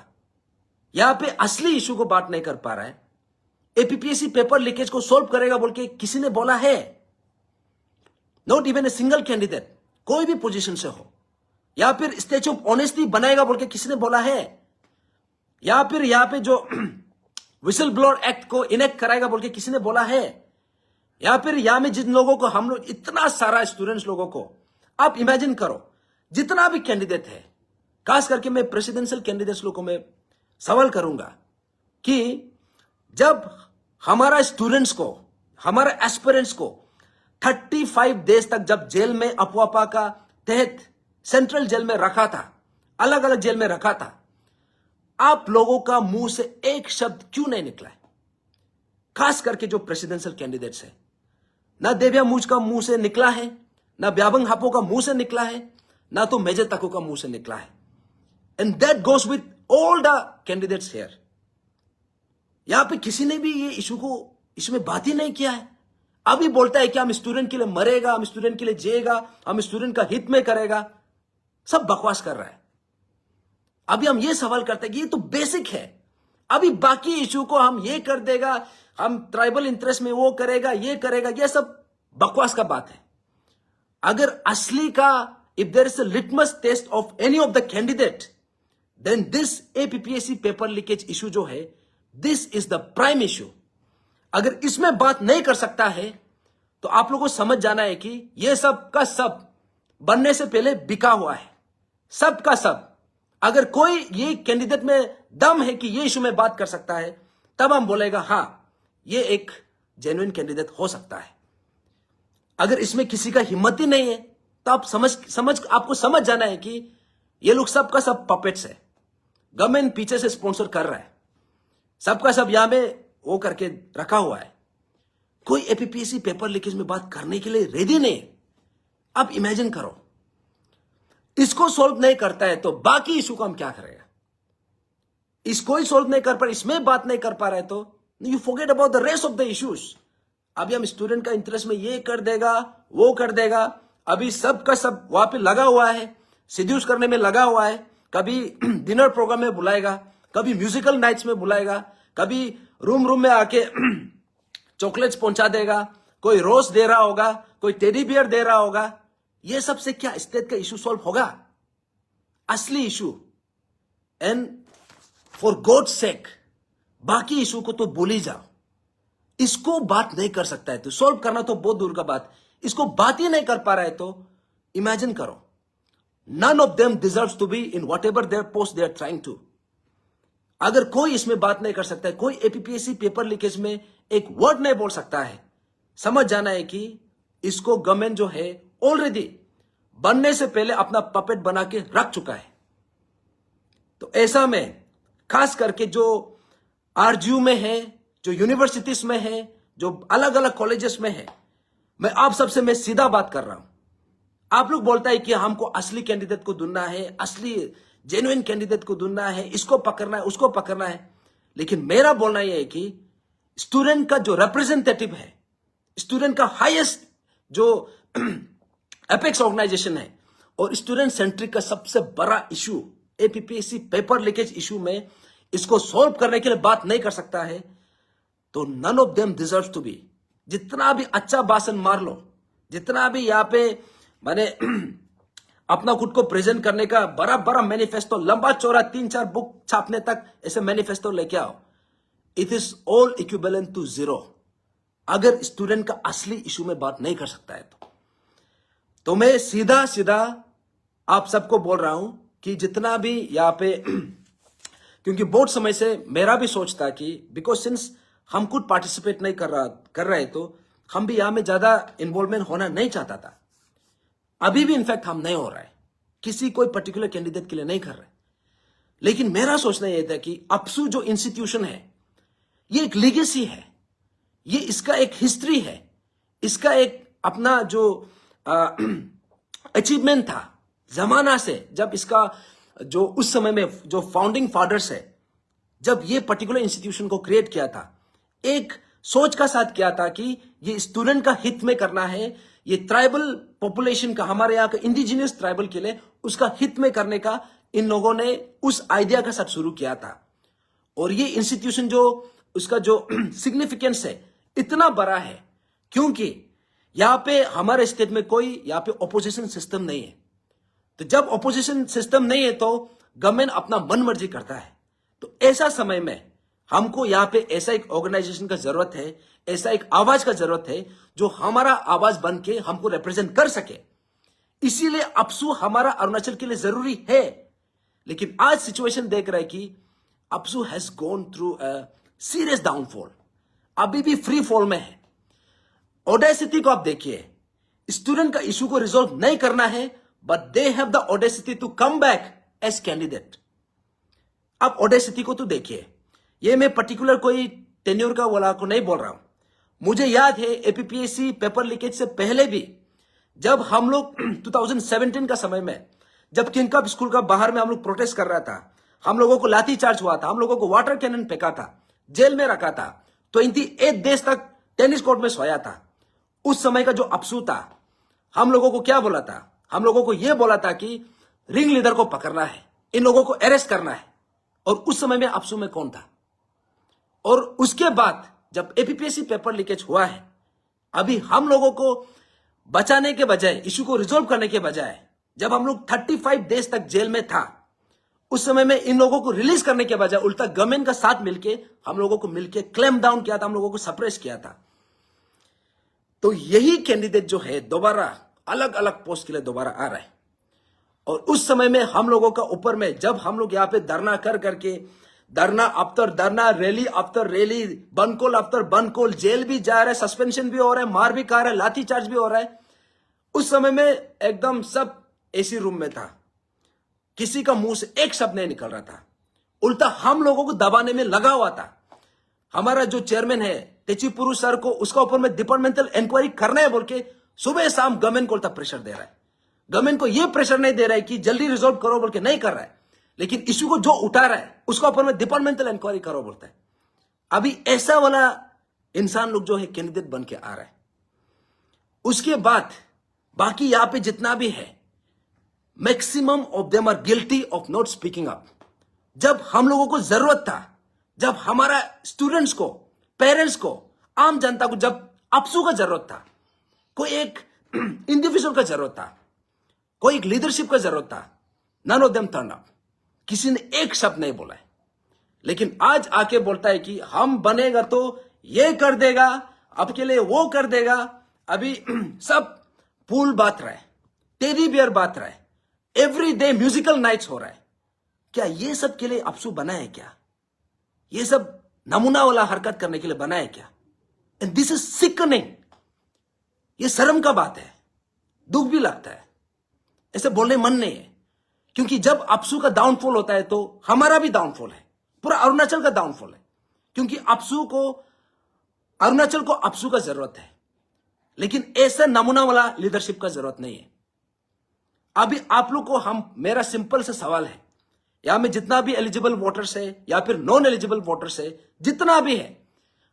यहां पे असली इशू को बात नहीं कर पा रहा है। एपीपीएससी पेपर लीकेज को सॉल्व करेगा बोल के किसी ने बोला है? Not even a single candidate, कोई भी पोजीशन से हो। या फिर स्टैच्यू ऑफ ऑनेस्टी बनाएगा बोल के किसी ने बोला है? या फिर यहां पे जो विसल ब्लोअर एक्ट को इनेक्ट कराएगा बोल के किसी ने बोला है? या फिर यहां में जिन लोगों को, हम लोग इतना सारा स्टूडेंट्स लोगों को, आप इमेजिन करो, जितना भी कैंडिडेट है, खास करके मैं प्रेसिडेंशियल कैंडिडेट्स लोगों को मैं सवाल करूंगा कि जब हमारा स्टूडेंट्स को, हमारा एस्पिरेंट्स को 35 डेज तक जब जेल में अफवापा का तहत सेंट्रल जेल में रखा था, अलग अलग जेल में रखा था, आप लोगों का मुंह से एक शब्द क्यों नहीं निकला है? खास करके जो प्रेसिडेंशियल कैंडिडेट्स है, ना देव्या मुझ का मुंह से निकला है, ना ब्याबंग हापो का मुंह से निकला है, ना तो मेजर तको का मुंह से निकला है। And that goes with all the candidates here. यहां पे किसी ने भी ये इशू को, इसमें बात ही नहीं किया है। अभी बोलता है कि हम स्टूडेंट के लिए मरेगा, हम स्टूडेंट के लिए जिएगा, हम स्टूडेंट का हित में करेगा, सब बकवास कर रहा है। अभी हम ये सवाल करते हैं कि ये तो बेसिक है, अभी बाकी इशू को हम ये कर देगा, हम ट्राइबल इंटरेस्ट में वो करेगा, ये सब बकवास का बात है। अगर असली का, if there is a litmus test of any of the candidate, then this APPSC paper leakage issue जो है, this is the prime issue. अगर इसमें बात नहीं कर सकता है तो आप लोगों को समझ जाना है कि यह सब का सब बनने से पहले बिका हुआ है, सब का सब। अगर कोई ये कैंडिडेट में दम है कि ये इशू में बात कर सकता है, तब हम बोलेगा हां, ये एक जेन्युइन कैंडिडेट हो सकता है। अगर इसमें किसी का हिम्मत ही नहीं है, तो आप आपको समझ जाना है कि ये लोग सबका सब पपेट्स है, गवर्नमेंट पीछे से स्पॉन्सर कर रहा है, सबका सब यहां में वो करके रखा हुआ है। कोई एपीपीएससी पेपर लीकेज में बात करने के लिए रेडी नहीं। आप इमेजिन करो, इसको सॉल्व नहीं करता है तो बाकी इशू को हम क्या करेगा? इसको ही सॉल्व नहीं कर पा रहे, इसमें बात नहीं कर पा रहे, तो you forget about the rest of the issues. अभी हम स्टूडेंट का इंटरेस्ट में ये कर देगा, वो कर देगा, अभी सब का सब वहां पे लगा हुआ है, सिड्यूस करने में लगा हुआ है। कभी डिनर प्रोग्राम में बुलाएगा, कभी म्यूजिकल नाइट्स में बुलाएगा, कभी रूम में आके चॉकलेट्स पहुंचा देगा, कोई रोज दे रहा होगा, कोई टेडी बियर दे रहा होगा। ये सब से क्या स्टेट का इशू सॉल्व होगा? असली issue. And for God sake, बाकी इशू को तो भूल ही जाओ। इसको बात नहीं कर सकता है तो सॉल्व करना तो बहुत दूर का बात, इसको बात ही नहीं कर पा रहा है तो इमेजिन करो, none of them deserves to be in whatever their post they are trying to. अगर कोई इसमें बात नहीं कर सकता है, कोई एपीपीएससी पेपर लीकेज में एक वर्ड नहीं बोल सकता है, समझ जाना है कि इसको गवर्नमेंट जो है ऑलरेडी बनने से पहले अपना पपेट बना के रख चुका है। तो ऐसा में खास करके जो आरजीयू में है, जो यूनिवर्सिटीज में है, जो अलग अलग कॉलेजेस में है, मैं आप सबसे मैं सीधा बात कर रहा हूं। आप लोग बोलता है कि हमको असली कैंडिडेट को ढूंढना है, असली जेन्युइन कैंडिडेट को ढूंढना है, इसको पकड़ना है, उसको पकड़ना है। लेकिन मेरा बोलना यह है कि स्टूडेंट का जो रिप्रेजेंटेटिव है, स्टूडेंट का हाईएस्ट जो एपेक्स ऑर्गेनाइजेशन है और स्टूडेंट सेंट्रिक का सबसे बड़ा issue APPSC paper leakage issue में, इसको सॉल्व करने के लिए बात नहीं कर सकता है, तो none of them deserve to be. जितना भी अच्छा भाषण मार लो, जितना भी यहां पे मैंने अपना खुद को प्रेजेंट करने का बड़ा बड़ा मैनिफेस्टो, लंबा चौड़ा 3-4 बुक छापने तक ऐसे मैनिफेस्टो लेके आओ, it is all equivalent to zero अगर स्टूडेंट का असली इशू में बात नहीं कर सकता है। तो मैं सीधा सीधा आप सबको बोल रहा हूं कि जितना भी यहां पे क्योंकि बहुत समय से मेरा भी सोच था कि बिकॉज सिंस हम खुद पार्टिसिपेट नहीं कर रहे तो हम भी यहां में ज्यादा इन्वॉल्वमेंट होना नहीं चाहता था। अभी भी इनफैक्ट हम नहीं हो रहा है, किसी कोई पर्टिकुलर कैंडिडेट के लिए नहीं कर रहे। लेकिन मेरा सोचना यह था कि अपसू जो इंस्टीट्यूशन है, ये एक लीगेसी है, ये इसका एक हिस्ट्री है, इसका एक अपना जो अचीवमेंट था जमाना से, जब इसका जो उस समय में जो फाउंडिंग फादर्स है, जब ये पर्टिकुलर इंस्टीट्यूशन को क्रिएट किया था, एक सोच का साथ किया था कि ये स्टूडेंट का हित में करना है, ये ट्राइबल पॉपुलेशन का, हमारे यहाँ का इंडिजिनियस ट्राइबल के लिए उसका हित में करने का इन लोगों ने उस आइडिया का साथ शुरू किया था। और ये इंस्टीट्यूशन जो उसका जो सिग्निफिकेंस है इतना बड़ा है क्योंकि यहां पे हमारे स्टेट में कोई यहां पे ऑपोजिशन सिस्टम नहीं है। तो जब ऑपोजिशन सिस्टम नहीं है तो गवर्नमेंट अपना मन मर्जी करता है। तो ऐसा समय में हमको यहां पे ऐसा एक ऑर्गेनाइजेशन का जरूरत है, ऐसा एक आवाज का जरूरत है जो हमारा आवाज बन के हमको रिप्रेजेंट कर सके। इसीलिए अपसू हमारा अरुणाचल के लिए जरूरी है। लेकिन आज सिचुएशन देख रहे हैं कि AAPSU has gone through a serious downfall, अभी भी फ्री फॉल में है। ऑडेसिटी को आप देखिए, स्टूडेंट का इशू को रिजोल्व नहीं करना है, but they have the audacity to come back as candidate. आप ऑडेसिटी को तो देखिए, ये मैं पर्टिकुलर कोई टेन्योर का वाला को नहीं बोल रहा हूं। मुझे याद है एपीपीएससी पेपर लीकेज से पहले भी जब हम लोग 2017 का समय में जब किंग कप स्कूल का बाहर में हम लोग प्रोटेस्ट कर रहा था, हम लोगों को लाठी चार्ज हुआ था, हम लोगों को वाटर कैनन फेंका था, जेल में रखा था, 28 डेज तक टेनिस कोर्ट में सोया था। उस समय का जो अपसू था, हम लोगों को क्या बोला था? हम लोगों को यह बोला था कि रिंग लीडर को पकड़ना है, इन लोगों को अरेस्ट करना है। और उस समय में अपसू में कौन था? और उसके बाद जब एपीपीएससी पेपर लीकेज हुआ है, अभी हम लोगों को बचाने के बजाय, इशू को रिजोल्व करने के बजाय, जब हम लोग 35 डेज तक जेल में था, उस समय में इन लोगों को रिलीज करने के बजाय उल्टा गवर्नमेंट का साथ मिलके हम लोगों को मिलके क्लेम डाउन किया था, हम लोगों को सप्रेस किया था। तो यही कैंडिडेट जो है दोबारा अलग अलग पोस्ट के लिए दोबारा आ रहा है। और उस समय में हम लोगों का ऊपर में जब हम लोग यहां पे धरना कर करके, dharna after dharna, rally after rally, bandh call after bandh call, jail भी जा रहा है, सस्पेंशन भी हो रहा है, मार भी खा रहा है, लाठी चार्ज भी हो रहा है। उस समय में एकदम सब एसी रूम में था, किसी का मुंह से एक शब्द नहीं निकल रहा था, उल्टा हम लोगों को दबाने में लगा हुआ था। हमारा जो चेयरमैन है तेची पुरु सर को, उसका ऊपर में डिपार्टमेंटल इंक्वायरी करना है बोल के सुबह शाम गवर्नमेंट को उल्टा प्रेशर दे रहा है। गवर्नमेंट को यह प्रेशर नहीं दे रहा है कि जल्दी रिजोल्व करो बोल के, नहीं कर रहा है, लेकिन इश्यू को जो उठा रहा है उसका ऊपर में डिपार्टमेंटल इंक्वायरी करो बोलता है। अभी ऐसा वाला इंसान लोग जो है कैंडिडेट बन के आ रहा है। उसके बाद बाकी यहां पे जितना भी है, maximum of them are guilty of not speaking up. जब हम लोगों को जरूरत था, जब हमारा स्टूडेंट्स को, पेरेंट्स को, आम जनता को जब अपसू का जरूरत था, कोई एक इंडिविजुअल का जरूरत था, कोई एक लीडरशिप का जरूरत था, none of them turn up. किसी ने एक शब्द नहीं बोला है। लेकिन आज आके बोलता है कि हम बनेगा तो ये कर देगा, आपके लिए वो कर देगा। अभी सब फूल बात रहा है, टेडी बियर बात रहा है, एवरी डे म्यूजिकल नाइट्स हो रहा है। क्या ये सब के लिए अपसू बना है क्या? ये सब नमूना वाला हरकत करने के लिए बना है क्या? And this is sickening. ये शर्म का बात है, दुख भी लगता है। ऐसे बोलने मन नहीं है, क्योंकि जब अपसू का डाउनफॉल होता है तो हमारा भी डाउनफॉल है, पूरा अरुणाचल का डाउनफॉल है, क्योंकि अरुणाचल को अपसू का जरूरत है, लेकिन ऐसा नमूना वाला लीडरशिप का जरूरत नहीं है। अभी आप लोग को मेरा सिंपल सा सवाल है, यहां में जितना भी एलिजिबल वोटर्स है या फिर नॉन एलिजिबल वोटर्स है, जितना भी है,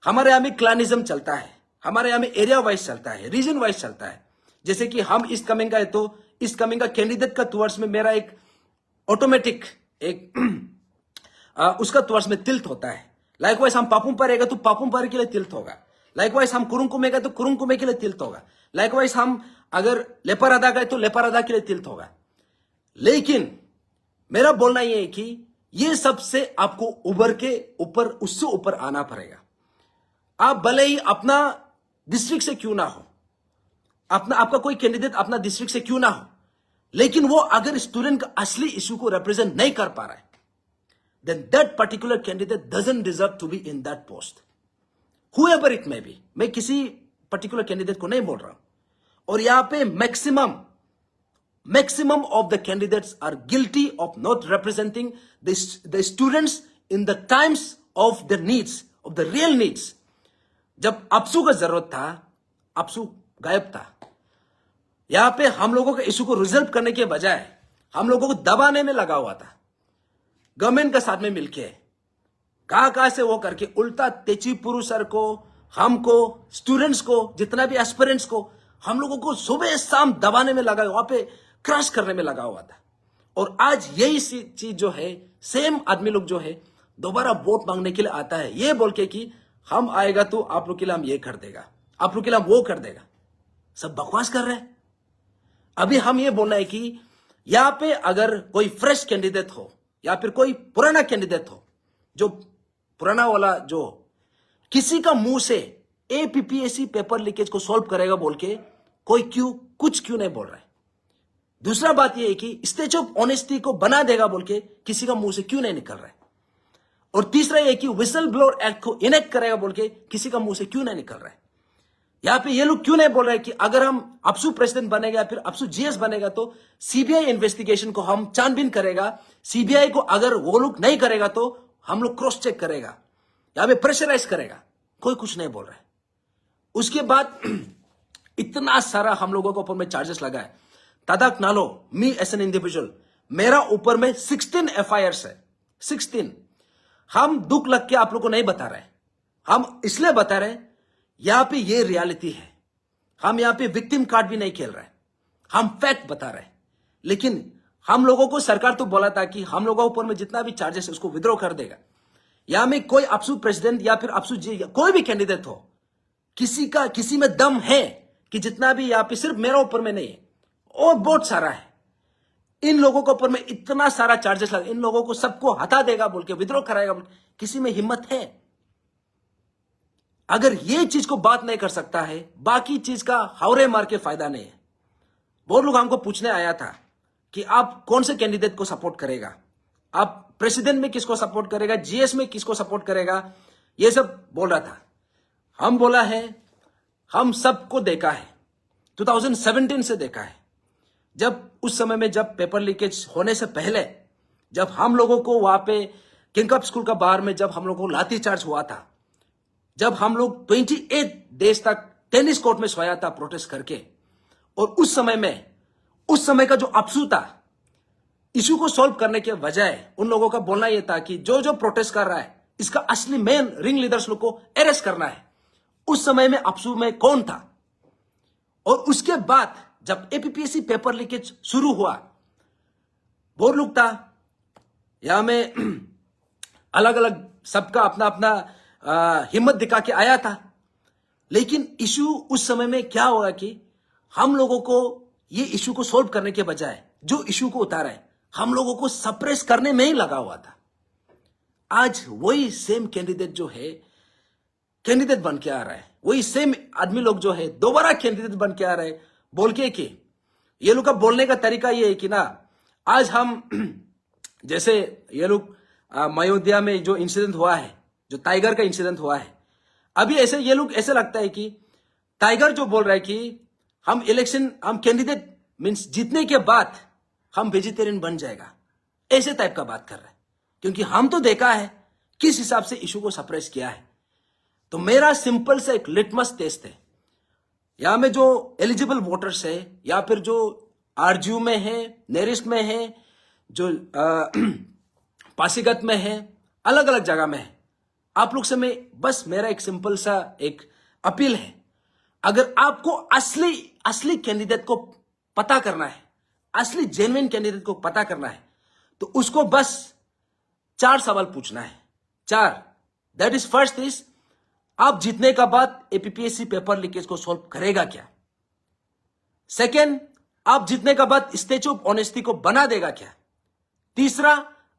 हमारे यहां में क्लानिज्म चलता है, हमारे यहां में एरिया वाइज चलता है, रीजन वाइज चलता है। जैसे कि हम ईस्ट कमिंग का है तो ईस्ट कमिंग का कैंडिडेट का टुवर्ड्स में मेरा एक ऑटोमेटिक उसका टुवर्ड्स में तिल्ट होता है। लाइकवाइज हम पापुम पर रहेगा तो पापुम पर के लिए तिल्ट होगा, लाइकवाइज हम कुरुंग कुमेगा तो कुरुंग कुमे के लिए तिल्ट होगा, लाइकवाइज हम अगर लेपरादा गए तो लेपरादा के लिए तिल्ट होगा। लेकिन मेरा बोलना यह है कि ये सबसे आपको उभर के ऊपर, उससे ऊपर आना पड़ेगा। आप भले ही अपना डिस्ट्रिक्ट से क्यों ना हो, आपका कोई कैंडिडेट अपना डिस्ट्रिक्ट से क्यों ना हो, लेकिन वो अगर स्टूडेंट का असली इश्यू को रिप्रेजेंट नहीं कर पा रहा है, then that particular candidate doesn't deserve to be in that post, whoever it may be। मैं किसी पर्टिकुलर कैंडिडेट को नहीं बोल रहा हूं। और यहां पे maximum of the candidates are guilty of not representing the students in the times of the needs, of the real needs. जब अपसू का जरूरत था, अपसू गायब था। यहां पे हम लोगों के इशू को रिजल्व करने के बजाय हम लोगों को दबाने में लगा हुआ था, गवर्नमेंट के साथ में मिलके कहां से वो करके उल्टा तेचीपुरु सर को, हमको, स्टूडेंट्स को, जितना भी एस्पिरेंट्स को, हम लोगों को सुबह शाम दबाने में लगा, वहां पे क्रश करने में लगा हुआ था। और आज यही चीज जो है, सेम आदमी लोग जो है दोबारा वोट मांगने के लिए आता है, ये बोल के कि हम आएगा तो आप लोग के लिए हम ये कर देगा, आप लोग के लिए हम वो कर देगा। सब बकवास कर रहे हैं। अभी हम ये बोलना है कि यहां पे अगर कोई फ्रेश कैंडिडेट हो या फिर कोई पुराना कैंडिडेट हो, जो पुराना वाला जो किसी का मुंह से एपीपीएससी पेपर लीकेज को सॉल्व करेगा बोल के कोई कुछ क्यों नहीं बोल रहा है। दूसरा बात यह है कि स्टेज ऑफ ऑनेस्टी को बना देगा बोल के किसी का मुंह से क्यों नहीं निकल रहा है। और तीसरा यह कि विसल ब्लोअर एक्ट को इनेक्ट करेगा बोल के किसी का मुंह से क्यों नहीं निकल रहा है। यहां पे ये लोग क्यों नहीं बोल रहे हैं कि अगर हम अपसू प्रेसिडेंट बनेगा या फिर अपसू जीएस बनेगा तो सीबीआई इन्वेस्टिगेशन को हम छानबीन करेगा, सीबीआई को अगर वो लोग नहीं करेगा तो हम लोग क्रॉस चेक करेगा, यहां पे प्रेशराइज करेगा। कोई कुछ नहीं बोल रहा है। उसके बाद इतना सारा हम लोगों के ऊपर में चार्जेस लगा है। तदाक नालो मी एज एन इंडिविजुअल, मेरा ऊपर में 16 एफआईआर है, 16। हम दुख लग के आप लोग को नहीं बता रहे, हम इसलिए बता रहे यहां पे ये रियलिटी है। हम यहां पे विक्टिम कार्ड भी नहीं खेल रहे, हम फैक्ट बता रहे। लेकिन हम लोगों को सरकार तो बोला था कि हम लोगों के ऊपर में जितना भी चार्जेस है उसको विड्रॉ कर देगा। यहां में कोई अपसू प्रेसिडेंट या फिर अपसू जी कोई भी कैंडिडेट हो, किसी में दम है कि जितना भी यहां पे सिर्फ मेरा ऊपर में नहीं है और बहुत सारा है, इन लोगों के ऊपर में इतना सारा चार्जेस लगा, इन लोगों को सबको हटा देगा बोल के, विड्रॉ कराएगा बोल के, किसी में हिम्मत है? अगर ये चीज को बात नहीं कर सकता है, बाकी चीज का हावरे मार के फायदा नहीं है। बहुत लोग हमको पूछने आया था कि आप कौन से कैंडिडेट को सपोर्ट करेगा, आप प्रेसिडेंट में किसको सपोर्ट करेगा, जीएस में किसको सपोर्ट करेगा, ये सब बोल रहा था। हम बोला है हम सबको देखा है, 2017 से देखा है। जब उस समय में जब पेपर लीकेज होने से पहले जब हम लोगों को वहां पे किंगकप स्कूल का बाहर में जब हम लोगों को लाठीचार्ज हुआ था, जब हम लोग 28 डेज तक टेनिस कोर्ट में सोया था प्रोटेस्ट करके, और उस समय का जो अपसू था, इशू को सॉल्व करने के बजाय उन लोगों का बोलना यह था कि जो प्रोटेस्ट कर रहा है इसका असली मेन रिंग लीडर्स लोग को अरेस्ट करना है। उस समय में अपसू में कौन था? और उसके बाद जब एपीपीएससी पेपर लीकेज शुरू हुआ, बहुत लोग था यहां में अलग अलग सबका अपना अपना हिम्मत दिखा के आया था। लेकिन इशू उस समय में क्या होगा कि हम लोगों को ये इशू को सॉल्व करने के बजाय जो इशू को उतारा है, हम लोगों को सप्रेस करने में ही लगा हुआ था। आज वही सेम कैंडिडेट जो है कैंडिडेट बन के आ रहा है, वही सेम आदमी लोग जो है दोबारा कैंडिडेट बन के आ रहे हैं, बोल के कि ये लोग का बोलने का तरीका ये है कि ना, आज हम जैसे ये लोग अयोध्या में जो इंसिडेंट हुआ है, जो टाइगर का इंसिडेंट हुआ है, अभी ऐसे ये लोग ऐसे लगता है कि टाइगर जो बोल रहा है कि हम इलेक्शन, हम कैंडिडेट मींस जीतने के बाद हम वेजिटेरियन बन जाएगा, ऐसे टाइप का बात कर रहे हैं। क्योंकि हम तो देखा है किस हिसाब से इशू को सप्रेस किया है। तो मेरा सिंपल से एक लिटमस टेस्ट है, यहां में जो एलिजिबल वोटर्स है या फिर जो आरजीयू में है, नेरिस्ट में है, जो पासीघाट में है, अलग अलग जगह में है, आप लोग से मैं बस मेरा एक सिंपल सा एक अपील है, अगर आपको असली कैंडिडेट को पता करना है, असली जेन्युइन कैंडिडेट को पता करना है, तो उसको बस 4 सवाल पूछना है। 4 दैट इज फर्स्ट इज, आप जीतने का बाद एपीपीएससी पेपर लीकेज को सॉल्व करेगा क्या? सेकेंड, आप जीतने का बाद स्टैच्यू ऑफ ऑनेस्टी को बना देगा क्या? तीसरा,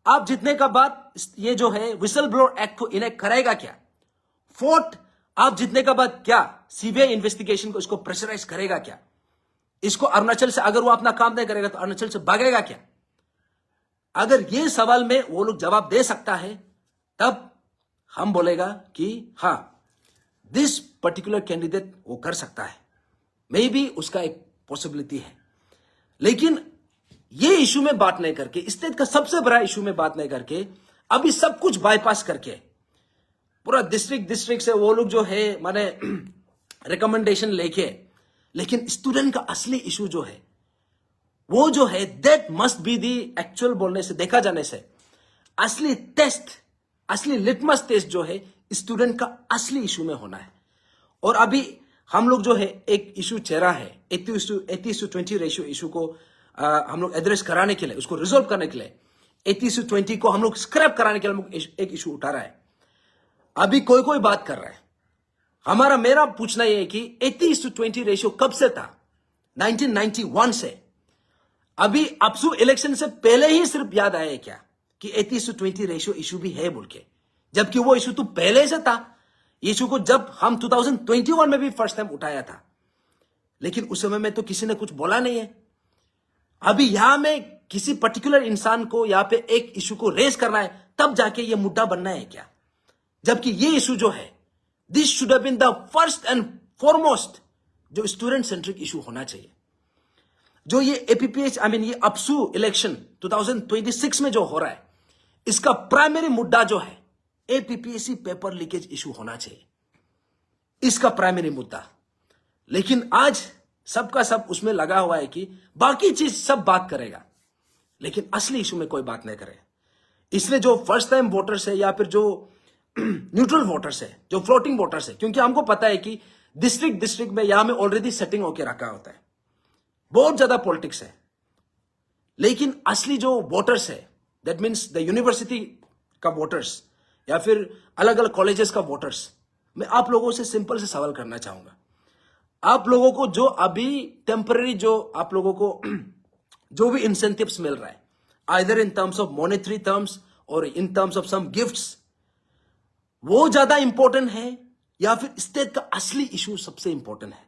आप जीतने का बाद ये जो है विसल ब्लोअर एक्ट को इनेक्ट कराएगा क्या? फोर्थ, आप जीतने का बाद क्या सीबीआई इन्वेस्टिगेशन को इसको प्रेशराइज करेगा क्या? इसको अरुणाचल से अगर वो अपना काम नहीं करेगा तो अरुणाचल से भागेगा क्या? अगर ये सवाल में वो लोग जवाब दे सकता है, तब हम बोलेगा कि हां, दिस पर्टिकुलर कैंडिडेट वो कर सकता है, मे बी उसका एक पॉसिबिलिटी है। लेकिन ये इशू में बात नहीं करके, स्टेट का सबसे बड़ा इशू में बात नहीं करके, अभी सब कुछ बाईपास करके पूरा डिस्ट्रिक्ट से वो लोग जो है माने रिकमेंडेशन लेके, लेकिन स्टूडेंट का असली इशू जो है वो जो है that must be the actual, बोलने से देखा जाने से असली टेस्ट, असली लिटमस टेस्ट जो है स्टूडेंट का असली इशू में होना है। और अभी हम लोग जो है एक इशू चेहरा है 80:20 रेशियो इशू को हम लोग एड्रेस कराने के लिए, उसको रिजोल्व करने के लिए 80:20 को हम लोग स्क्रैप कराने के लिए एक इशू उठा रहा है। अभी कोई बात कर रहा है, मेरा पूछना यह है कि 80:20 रेशियो कब से था? 1991 से। अभी अपसू इलेक्शन से पहले ही सिर्फ याद आया है क्या कि 80:20 रेशियो इशू भी है बोल के, जबकि वो इशू तो पहले से था। इशू को जब हम 2021 में भी फर्स्ट टाइम उठाया था, लेकिन उस समय में तो किसी ने कुछ बोला नहीं है। अभी यहां में किसी पर्टिकुलर इंसान को यहां पे एक इशू को रेस करना है, तब जाके ये मुद्दा बनना है क्या? जबकि ये इशू जो है, this should have been the first and foremost जो स्टूडेंट सेंट्रिक इशू होना चाहिए। जो ये एपीपीएच ये अपसू इलेक्शन 2026 में जो हो रहा है, इसका प्राइमरी मुद्दा जो है एपीपीएससी पेपर लीकेज इशू होना चाहिए, इसका प्राइमरी मुद्दा। लेकिन आज सबका सब उसमें लगा हुआ है कि बाकी चीज सब बात करेगा, लेकिन असली इशू में कोई बात नहीं करे। इसलिए जो फर्स्ट टाइम वोटर्स है या फिर जो न्यूट्रल वोटर्स है, जो फ्लोटिंग वोटर्स है, क्योंकि हमको पता है कि डिस्ट्रिक्ट में यहां में ऑलरेडी सेटिंग होके रखा होता है, बहुत ज्यादा पॉलिटिक्स है। लेकिन असली जो वोटर्स है, दैट मीन्स द यूनिवर्सिटी का वोटर्स या फिर अलग अलग कॉलेजेस का वोटर्स, मैं आप लोगों से सिंपल से सवाल करना चाहूंगा। आप लोगों को जो अभी टेम्पररी जो आप लोगों को जो भी इंसेंटिव्स मिल रहा है, either in terms of monetary terms और in terms of some gifts, वो ज्यादा इंपॉर्टेंट है या फिर स्टेट का असली इशू सबसे इंपॉर्टेंट है?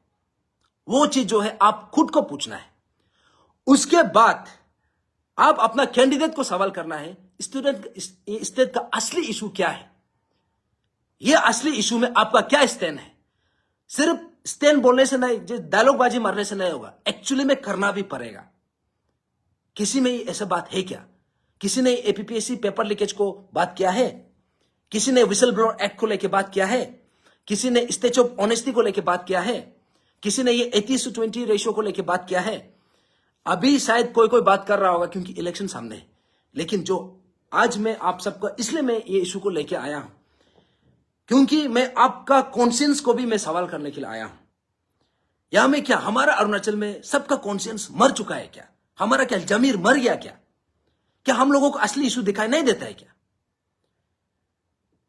वो चीज जो है आप खुद को पूछना है। उसके बाद आप अपना कैंडिडेट को सवाल करना है, स्टेट का असली इशू क्या है? ये असली इशू में आपका क्या स्टैंड है? सिर्फ स्टैंड बोलने से नहीं, डायलॉगबाजी मारने से नहीं होगा, एक्चुअली में करना भी पड़ेगा। किसी में ऐसा बात है क्या? किसी ने एपीपीएससी पेपर लीकेज को बात किया है? किसी ने विसल ब्लोअर एक्ट को लेकर बात किया है? किसी ने स्टैच्यू ऑफ ऑनेस्टी को लेकर बात किया है? किसी ने ये 80:20 रेशियो को लेकर बात किया है? अभी शायद कोई बात कर रहा होगा क्योंकि इलेक्शन सामने है, लेकिन जो आज मैं आप सबका, इसलिए मैं ये इशू को लेकर आया हूं क्योंकि मैं आपका कॉन्शियंस को भी मैं सवाल करने के लिए आया हूं। यहां में क्या हमारा अरुणाचल में सबका कॉन्शियंस मर चुका है क्या? हमारा क्या जमीर मर गया क्या? क्या हम लोगों को असली इशू दिखाई नहीं देता है क्या?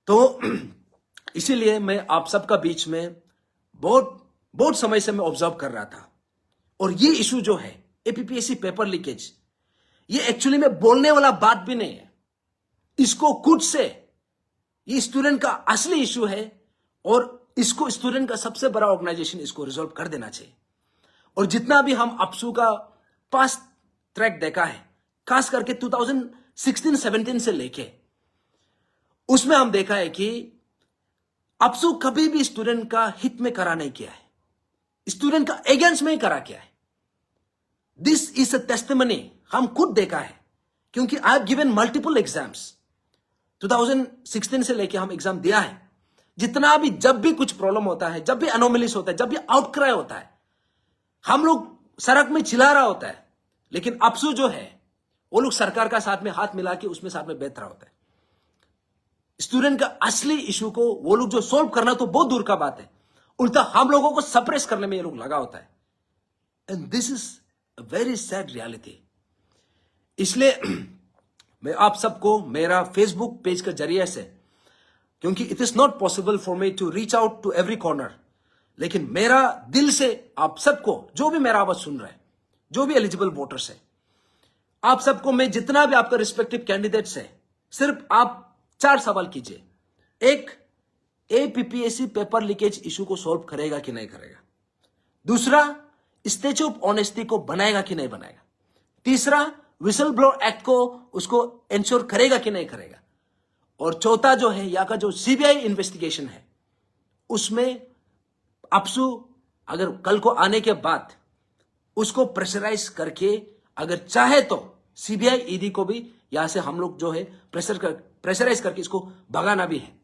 तो इसीलिए मैं आप सबका बीच में बहुत समय से मैं ऑब्जर्व कर रहा था, और ये इशू जो है एपीपीएससी पेपर लीकेज, ये एक्चुअली में बोलने वाला बात भी नहीं है। इसको खुद से ये स्टूडेंट का असली इशू है, और इसको स्टूडेंट का सबसे बड़ा ऑर्गेनाइजेशन इसको रिजॉल्व कर देना चाहिए। और जितना भी हम अपसू का पास्ट ट्रैक देखा है, खास करके 2016-17 से लेके, उसमें हम देखा है कि अपसू कभी भी स्टूडेंट का हित में करा नहीं किया है, स्टूडेंट का एगेंस्ट में ही करा किया है। दिस इज अ टेस्टिमनी, हम खुद देखा है, क्योंकि I have given multiple exams. 2016 से लेके हम एग्जाम दिया है। जितना भी, जब भी कुछ प्रॉब्लम होता है, जब भी अनोमलीज होता है, जब भी आउटक्राई होता है, हम लोग सड़क में चिल्ला रहा होता है, लेकिन अपसू जो है वो लोग सरकार का साथ में हाथ मिला के उसमें साथ में बैठ रहा होता है। स्टूडेंट का असली इशू को वो लोग जो सोल्व करना तो बहुत दूर का बात है, उल्टा हम लोगों को सप्रेस करने में ये लोग लगा होता है। And this is a very sad reality. इसलिए मैं आप सबको मेरा फेसबुक पेज के जरिए से, क्योंकि it is not possible for me to reach out to every corner, लेकिन मेरा दिल से आप सबको, जो भी मेरा आवाज सुन रहा है, जो भी एलिजिबल वोटर्स है, आप सबको मैं, जितना भी आपका रिस्पेक्टिव कैंडिडेट्स है, सिर्फ आप 4 सवाल कीजिए। एक, एपीपीएससी पेपर लीकेज इशू को सॉल्व करेगा कि नहीं करेगा। दूसरा, स्टैच्यू ऑफ ऑनेस्टी को बनाएगा कि नहीं बनाएगा। तीसरा, विसल ब्लोअर एक्ट को उसको इंश्योर करेगा कि नहीं करेगा। और चौथा जो है, यहाँ का जो सीबीआई इन्वेस्टिगेशन है, उसमें अपसू अगर कल को आने के बाद उसको प्रेशराइज करके, अगर चाहे तो सीबीआई ईडी को भी यहां से हम लोग जो है प्रेशराइज करके इसको भगाना भी है।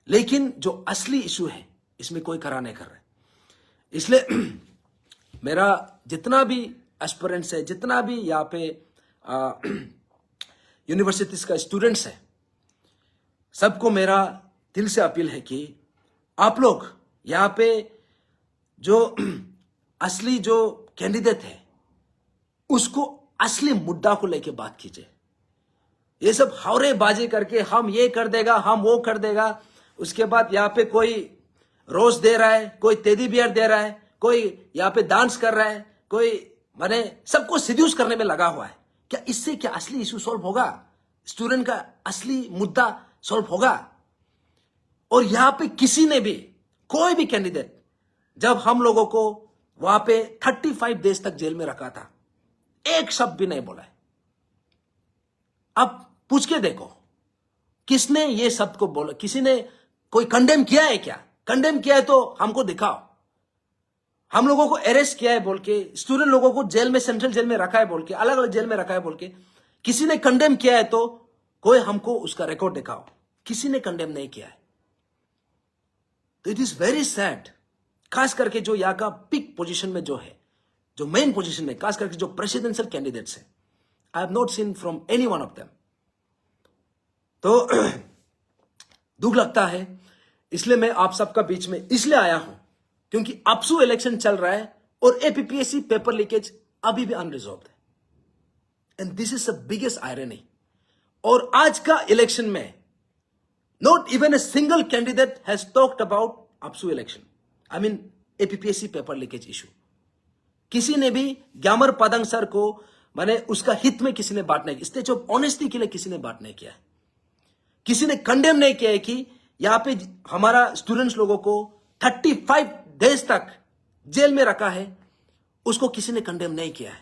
लेकिन जो असली इशू है, इसमें कोई करा नहीं कर रहा है। इसलिए मेरा जितना भी एस्पिरेंट्स है, जितना भी यहाँ पे यूनिवर्सिटीज का स्टूडेंट्स है, सबको मेरा दिल से अपील है कि आप लोग यहाँ पे जो असली जो कैंडिडेट है, उसको असली मुद्दा को लेके बात कीजिए। ये सब हौरेबाजी करके हम ये कर देगा, हम वो कर देगा, उसके बाद यहाँ पे कोई रोज दे रहा है, कोई टेडी बियर दे रहा है, कोई यहाँ पे डांस कर रहा है, कोई माने सबको सिड्यूस करने में लगा हुआ है। क्या इससे क्या असली इशू सॉल्व होगा? स्टूडेंट का असली मुद्दा सॉल्व होगा? और यहां पे किसी ने भी, कोई भी कैंडिडेट, जब हम लोगों को वहां पे 35 डेज तक जेल में रखा था, एक शब्द भी नहीं बोला है। अब पूछ के देखो, किसने ये शब्द को बोला? किसी ने कोई कंडेम किया है क्या? कंडेम किया है तो हमको दिखाओ। हम लोगों को अरेस्ट किया है बोल के, स्टूडेंट लोगों को जेल में, सेंट्रल जेल में रखा है बोल के, अलग अलग जेल में रखा है बोल के, किसी ने कंडेम किया है तो कोई हमको उसका रिकॉर्ड दिखाओ। किसी ने कंडेम नहीं किया है। तो इट इज वेरी सैड, खास करके जो यहाँ का पिक पोजीशन में जो है, जो मेन पोजीशन में, खास करके जो प्रेसिडेंशियल कैंडिडेट्स है, I have not seen from any one of them. तो दुख लगता है। इसलिए मैं आप सबका बीच में इसलिए आया हूं क्योंकि अपसू इलेक्शन चल रहा है और एपीपीएससी पेपर लीकेज अभी भी अनरिजॉल्व्ड है। And this is the biggest irony. और आज का इलेक्शन में not even a single candidate has talked about AAPSU election, I mean APPSC paper leakage issue. किसी ने भी ग्यामर पदंग सर को, माने उसका हित में किसी ने बात नहीं की, स्टेज ऑफ ऑनेस्टी के लिए किसी ने बात नहीं किया है। किसी ने कंडेम नहीं किया है कि यहां पे हमारा स्टूडेंट्स लोगों को 35 डेज तक जेल में रखा है, उसको किसी ने कंडेम नहीं किया है।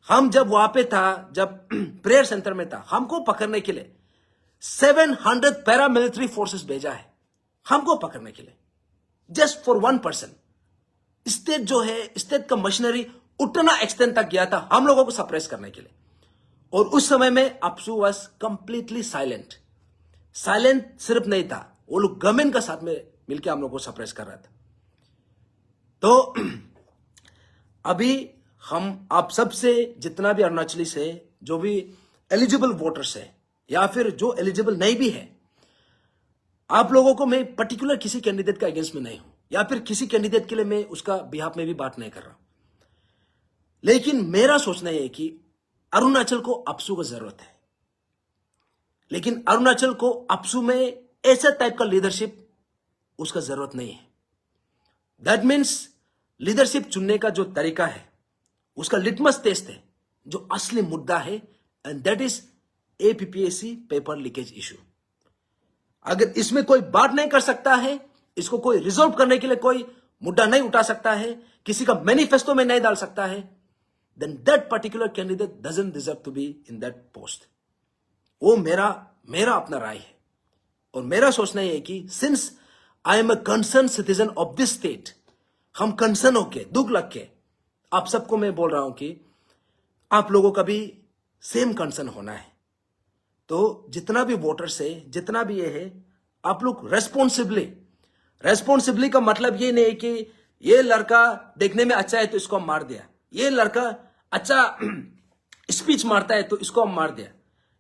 हम जब वहां पे था, जब प्रेयर सेंटर में था, हमको पकड़ने के लिए 700 पैरामिलिट्री फोर्सेस भेजा है हमको पकड़ने के लिए, जस्ट फॉर 1 पर्सन। स्टेट जो है, स्टेट का मशीनरी उतना एक्सटेंड तक गया था हम लोगों को सप्रेस करने के लिए। और उस समय में अपसू वाज कंप्लीटली साइलेंट। साइलेंट सिर्फ नहीं था, वो लोग गवर्नमेंट का साथ में मिलकर हम लोग को सप्रेस कर रहा था। तो अभी हम आप सबसे, जितना भी अरुणाचली से, जो भी एलिजिबल वोटर्स है या फिर जो एलिजिबल नहीं भी है, आप लोगों को मैं पर्टिकुलर किसी कैंडिडेट का अगेंस्ट में नहीं हूं, या फिर किसी कैंडिडेट के लिए मैं उसका बिहाफ में भी बात नहीं कर रहा। लेकिन मेरा सोचना यह है कि अरुणाचल को अपसू की जरूरत है, लेकिन अरुणाचल को अपसू में ऐसा टाइप का लीडरशिप उसका जरूरत नहीं है। दैट मीन्स लीडरशिप चुनने का जो तरीका है, उसका लिटमस टेस्ट है, जो असली मुद्दा है, and that is APPSC paper leakage issue. अगर इसमें कोई बात नहीं कर सकता है, इसको कोई रिजॉल्व करने के लिए कोई मुद्दा नहीं उठा सकता है, किसी का मैनिफेस्टो में नहीं डाल सकता है, then that particular candidate doesn't deserve to be in that post. वो मेरा अपना राय है। और मेरा सोचना यह है कि since I am a concerned citizen of this state, हम कंसर्न होके, दुख लग के आप सबको मैं बोल रहा हूं कि आप लोगों का भी सेम कंसर्न होना है। तो जितना भी वोटर्स है, जितना भी ये है, आप लोग रेस्पॉन्सिबली का मतलब ये नहीं है कि ये लड़का देखने में अच्छा है तो इसको हम मार दिया, ये लड़का अच्छा स्पीच मारता है तो इसको हम मार दिया,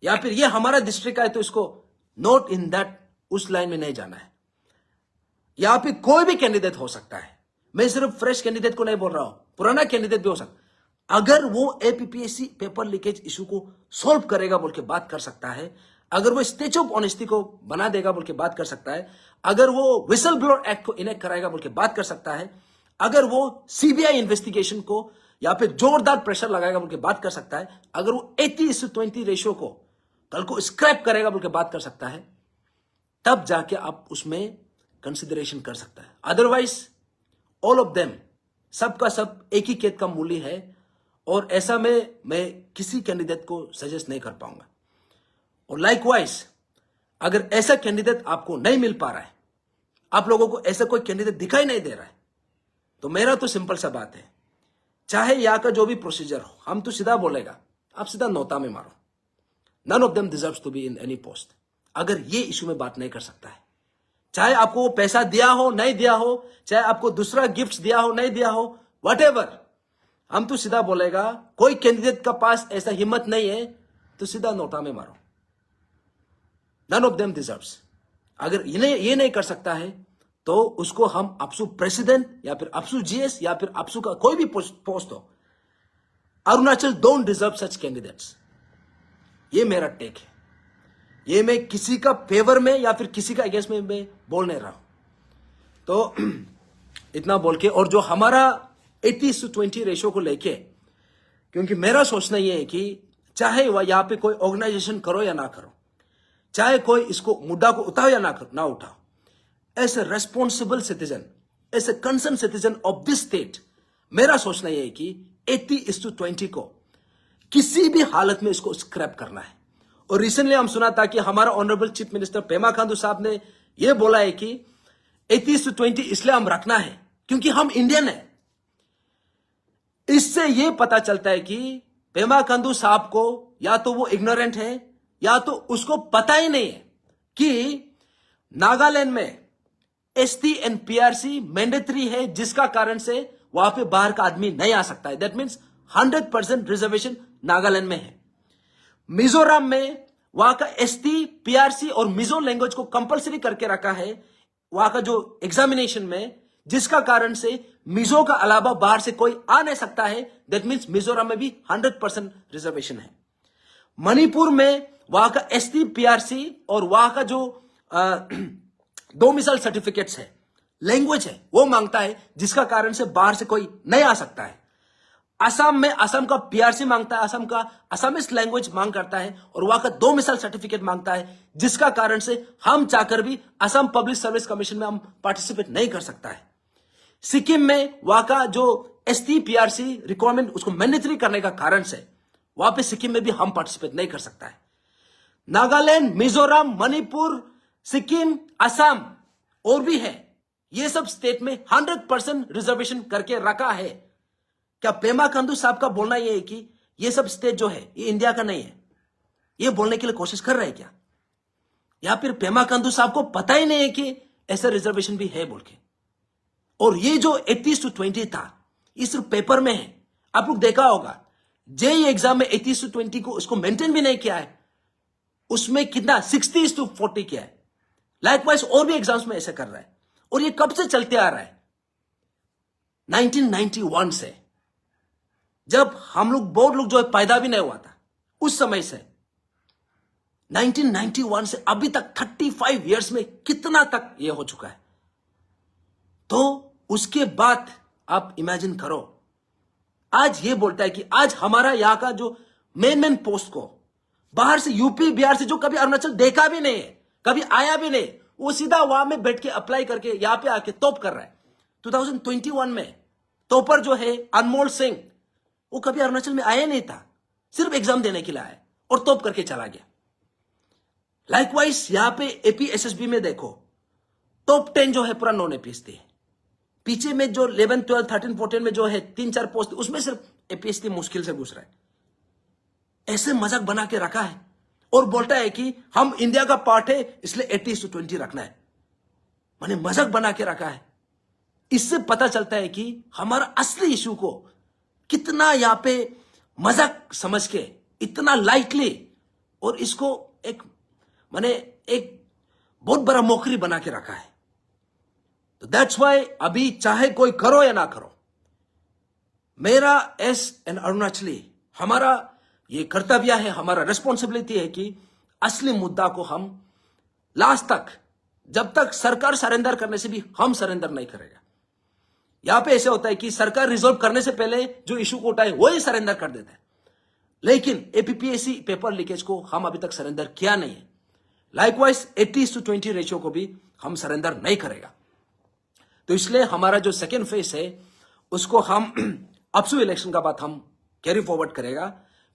या फिर ये हमारा डिस्ट्रिक्ट का है तो इसको, नॉट इन दैट, उस लाइन में नहीं जाना है। यहां पे कोई भी कैंडिडेट हो सकता है, मैं सिर्फ फ्रेश कैंडिडेट को नहीं बोल रहा हूं, पुराना कैंडिडेट भी हो सकता है। अगर वो एपीपीएससी पेपर लीकेज इशू को सॉल्व करेगा बोल के बात कर सकता है, अगर वो स्टेच्यू ऑफ ऑनेस्टी को बना देगा बोल के बात कर सकता है, अगर वो विसल ब्लोअर एक्ट को इनेक्ट कराएगा बोल के बात कर सकता है, अगर वो सीबीआई इन्वेस्टिगेशन को या फिर जोरदार प्रेशर लगाएगा बोल के बात कर सकता है, अगर वो 80:20 रेशियो को कल को स्क्रैप करेगा बोल के बात कर सकता है, तब जाके आप उसमें कंसिडरेशन कर सकता है। अदरवाइज ऑल ऑफ देम, सबका सब एक ही खेत का मूली है, और ऐसा में मैं किसी कैंडिडेट को सजेस्ट नहीं कर पाऊंगा। और लाइकवाइज अगर ऐसा कैंडिडेट आपको नहीं मिल पा रहा है, आप लोगों को ऐसा कोई कैंडिडेट दिखाई नहीं दे रहा है, तो मेरा तो सिंपल सा बात है, चाहे यहां का जो भी प्रोसीजर हो, हम तो सीधा बोलेगा, आप सीधा नोटा में मारो। None of them deserves to be in any post. अगर ये इशू में बात नहीं कर सकता है, चाहे आपको वो पैसा दिया हो नहीं दिया हो, चाहे आपको दूसरा गिफ्ट दिया हो नहीं दिया हो, व्हाटएवर, हम तो सीधा बोलेगा, कोई कैंडिडेट का पास ऐसा हिम्मत नहीं है तो सीधा नोटा में मारो। None of them deserves. अगर ये नहीं कर सकता है तो उसको हम अपसू प्रेसिडेंट या फिर अपसू जीएस या फिर अपसू का कोई भी पोस्ट हो, Arunachal don't deserve such candidates. ये मेरा टेक है, ये मैं किसी का फेवर में या फिर किसी का अगेंस्ट में मैं बोल नहीं रहा हूं। तो इतना बोल के, और जो हमारा 80:20 रेशियो को लेके, क्योंकि मेरा सोचना ये है कि चाहे वह यहां पे कोई ऑर्गेनाइजेशन करो या ना करो, चाहे कोई इसको मुद्दा को उठाओ या ना उठाओ, as a responsible citizen, as a concern citizen of this state, मेरा सोचना यह है कि 80:20 को किसी भी हालत में इसको स्क्रैप करना है। और रिसेंटली हम सुना था कि हमारा honourable chief minister Pema Khandu साहब ने यह बोला है कि 80:20 इसलिए हम रखना है क्योंकि हम इंडियन है। इससे यह पता चलता है कि पेमा खांडू साहब को या तो वो इग्नोरेंट है या तो उसको पता ही नहीं है कि नागालैंड में एसटी एंड पीआरसी मैंडेटरी है, जिसका कारण से वहां पे बाहर का आदमी नहीं आ सकता है। दैट मीन्स 100% रिजर्वेशन नागालैंड में है। मिजोरम में वहां का एसटी, पीआरसी और मिजो लैंग्वेज को कंपलसरी करके रखा है वहां का जो एग्जामिनेशन में, जिसका कारण से मिजो का अलावा बाहर से कोई आ नहीं सकता है। दैट मीन्स मिजोरम में भी 100% रिजर्वेशन है। मणिपुर में वहां का एसटी, पीआरसी और वहां का जो डोमिसाइल सर्टिफिकेट्स है, लैंग्वेज है, वो मांगता है, जिसका कारण से बाहर से कोई नहीं आ सकता है। असम में असम का पीआरसी मांगता है, असम का असमिस लैंग्वेज मांग करता है और वहां का डोमिसाइल सर्टिफिकेट मांगता है, जिसका कारण से हम चाहकर भी असम पब्लिक सर्विस कमीशन में हम पार्टिसिपेट नहीं कर सकता है। सिक्किम में वहां का जो एसटी, पीआरसी रिक्वायरमेंट उसको मैंडेटरी करने का कारण से वहां पे सिक्किम में भी हम पार्टिसिपेट नहीं कर सकता है। नागालैंड, मिजोरम, मणिपुर, सिक्किम, असम और भी है, ये सब स्टेट में 100% रिजर्वेशन करके रखा है। क्या पेमा खांडू साहब का बोलना यह है कि ये सब स्टेट जो है ये इंडिया का नहीं है, ये बोलने के लिए कोशिश कर रहे हैं क्या? या फिर पेमा खांडू साहब को पता ही नहीं है कि ऐसा रिजर्वेशन भी है बोल के? और ये जो 80:20 था, ये सिर्फ पेपर में है। आप लोग देखा होगा जेईई एग्जाम में 80:20 को उसको मेंटेन भी नहीं किया है, उसमें कितना 60:40 किया है। लाइकवाइज और भी एग्जाम्स में ऐसे कर रहा है। और ये कब से चलते आ रहा है? 1991 से, जब हम लोग बहुत लोग जो है पैदा भी नहीं हुआ था, उस समय से 1991 से अभी तक 35 इयर्स में कितना तक ये हो चुका है। तो उसके बाद आप इमेजिन करो, आज ये बोलता है कि आज हमारा यहां का जो मेन पोस्ट को बाहर से, यूपी बिहार से, जो कभी अरुणाचल देखा भी नहीं है, कभी आया भी नहीं, वो सीधा वहां में बैठ के अप्लाई करके यहां पे आके तोप कर रहा है। 2021 में तोपर जो है अनमोल सिंह, वो कभी अरुणाचल में आया नहीं था, सिर्फ एग्जाम देने के लिए आया और तोप करके चला गया। लाइकवाइज यहां पे एपी एसएसबी में देखो, टॉप 10 जो है पूरा नॉन एपीएससी है। पीछे में जो 11, 12, 13, 14 में जो है 3-4 पोस्ट, उसमें सिर्फ एपीएससी मुश्किल से घुस रहा है। ऐसे मजाक बना के रखा है और बोलता है कि हम इंडिया का पार्ट है इसलिए 80:20 रखना है। मैंने मजाक बना के रखा है। इससे पता चलता है कि हमारा असली इशू को कितना यहां पे मजाक समझ के, इतना लाइटली, और इसको एक बहुत बड़ा मौकरी बना के रखा है। तो दैट्स वाई अभी चाहे कोई करो या ना करो, मेरा एस एन अरुणाचली, हमारा ये कर्तव्य है, हमारा रिस्पॉन्सिबिलिटी है कि असली मुद्दा को हम लास्ट तक, जब तक सरकार सरेंडर करने से भी हम सरेंडर नहीं करेगा। यहां पे ऐसे होता है कि सरकार रिजॉल्व करने से पहले जो इशू को उठाए वही सरेंडर कर देता है, लेकिन एपीपीएससी पेपर लीकेज को हम अभी तक सरेंडर किया नहीं है। लाइकवाइज 80:20 रेशियो को भी हम सरेंडर नहीं करेगा। तो इसलिए हमारा जो सेकेंड फेज है उसको हम अपसू इलेक्शन का बाद हम कैरी फॉरवर्ड करेगा,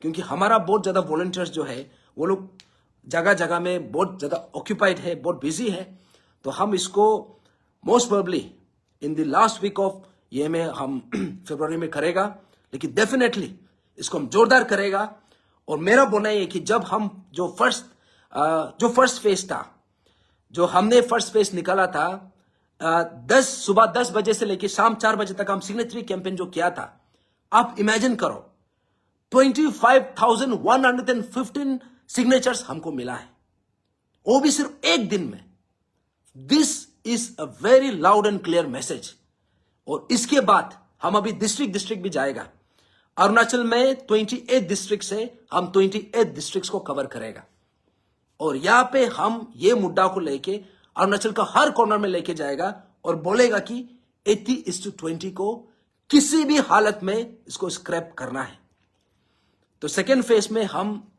क्योंकि हमारा बहुत ज्यादा वॉलंटियर्स जो है वो लोग जगह जगह में बहुत ज्यादा ऑक्यूपाइड है, बहुत बिजी है। तो हम इसको most probably in the last week of ये में हम फरवरी में करेगा, लेकिन डेफिनेटली इसको हम जोरदार करेगा। और मेरा बोलना है कि जब हम जो फर्स्ट फेज था, जो हमने फर्स्ट फेज निकाला था, सुबह 10 बजे से लेकर शाम 4 बजे तक हम सिग्नेचरी कैंपेन जो किया था, आप इमेजिन करो 25,115 सिग्नेचर्स हमको मिला है, वो भी सिर्फ एक दिन में। This is a very loud and clear message. और इसके बाद हम अभी डिस्ट्रिक्ट भी जाएगा। अरुणाचल में 28 डिस्ट्रिक्ट से हम 28 डिस्ट्रिक्ट को कवर करेगा, और यहां पे हम ये मुद्दा को लेके अरुणाचल का हर कॉर्नर में लेके जाएगा और बोलेगा कि 80:20 को किसी भी हालत में इसको स्क्रैप करना है। तो सेकेंड फेज में हम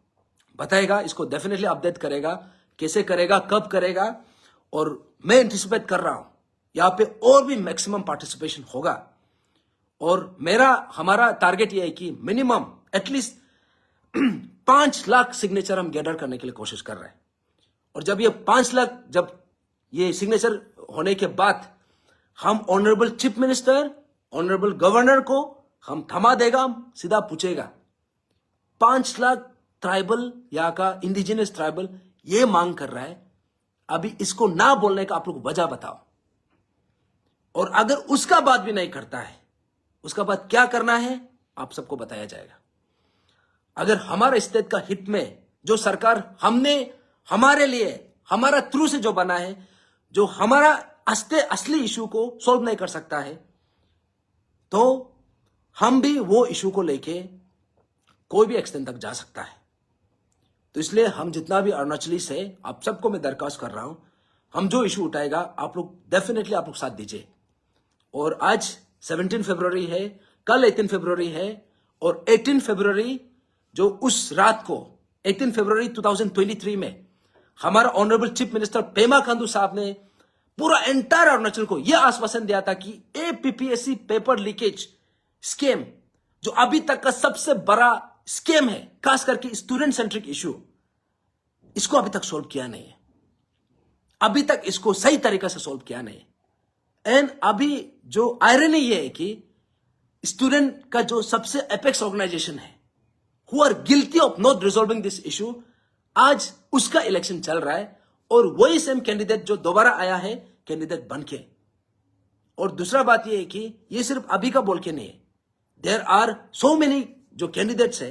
बताएगा, इसको डेफिनेटली अपडेट करेगा, कैसे करेगा, कब करेगा। और मैं एंटिसिपेट कर रहा हूं यहां पे और भी मैक्सिमम पार्टिसिपेशन होगा। और हमारा टारगेट यह है कि मिनिमम एटलीस्ट 5 लाख सिग्नेचर हम गैदर करने के लिए कोशिश कर रहे हैं। और जब ये 5 लाख जब ये सिग्नेचर होने के बाद हम honourable chief minister, honourable governor को हम थमा देगा, सीधा पूछेगा 5 लाख ट्राइबल, यहाँ का इंडिजिनस ट्राइबल ये मांग कर रहा है, अभी इसको ना बोलने का आप लोग वजह बताओ। और अगर उसका बात भी नहीं करता है, उसका बाद क्या करना है आप सबको बताया जाएगा। अगर हमारे स्टेट का हित में जो सरकार हमने हमारे लिए हमारा थ्रू से जो बना है, जो हमारा असली इशू को सॉल्व नहीं कर सकता है, तो हम भी वो इशू को लेके कोई भी एक्सटेंड तक जा सकता है। तो इसलिए हम जितना भी अरुणाचली से आप सबको मैं दरखास्त कर रहा हूं, हम जो इशू उठाएगा आप लोग डेफिनेटली आप लोग साथ दीजिए। और आज 17 फरवरी है, कल 18 फरवरी है, और 18 फरवरी जो उस रात को 18 फरवरी 2023 में हमारा honourable chief minister Pema Khandu साहब ने पूरा एंटायर अरुणाचल को यह आश्वासन दिया था कि एपीपीएससी पेपर लीकेज स्कैम जो अभी तक का सबसे बड़ा स्कैम है, खास करके स्टूडेंट सेंट्रिक इशू, इसको अभी तक सोल्व किया नहीं है। अभी तक इसको सही तरीके से सोल्व किया नहीं है। एंड अभी जो आयरनी ये है कि स्टूडेंट का जो सबसे एपेक्स ऑर्गेनाइजेशन है, who are guilty of not resolving this issue, आज उसका इलेक्शन चल रहा है, और वही सेम कैंडिडेट जो दोबारा आया है कैंडिडेट बन के। और दूसरा बात यह है कि ये सिर्फ अभी का बोल के नहीं है, देयर आर सो मेनी जो कैंडिडेट्स है,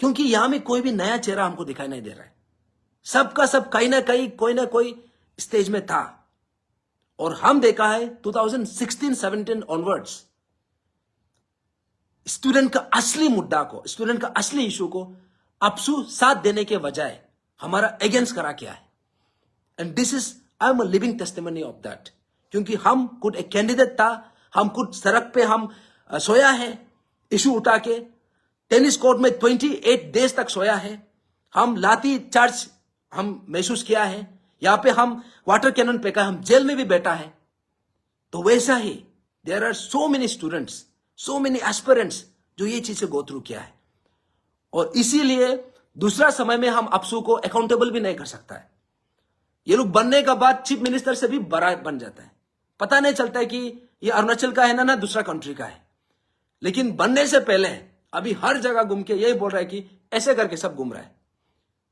क्योंकि यहां में कोई भी नया चेहरा हमको दिखाई नहीं दे रहा है। सबका सब कहीं ना कहीं कोई ना कोई स्टेज में था, और हम देखा है 2016-17 ऑनवर्ड्स स्टूडेंट का असली मुद्दा को, स्टूडेंट का असली इशू को अपसू साथ देने के बजाय हमारा अगेंस्ट करा क्या है। And this is I am a living testimony of that, क्योंकि हम खुद एक कैंडिडेट था, हम खुद सड़क पे हम सोया है इशू उठा के, टेनिस कोर्ट में 28 डेज तक सोया है, हम लाठी चार्ज हम महसूस किया है, यहां पे हम वाटर कैनन फेंका, हम जेल में भी बैठा है। तो वैसा ही there are so many students, so many aspirants जो ये चीज से गो थ्रू किया है। और इसीलिए दूसरा समय में हम अपसू को अकाउंटेबल भी नहीं कर सकता है। ये लोग बनने का बाद चीफ मिनिस्टर से भी बड़ा बन जाता है, पता नहीं चलता है कि ये अरुणाचल का है ना दूसरा कंट्री का है। लेकिन बनने से पहले अभी हर जगह घूम के यही बोल रहा है कि ऐसे करके सब घूम रहा है।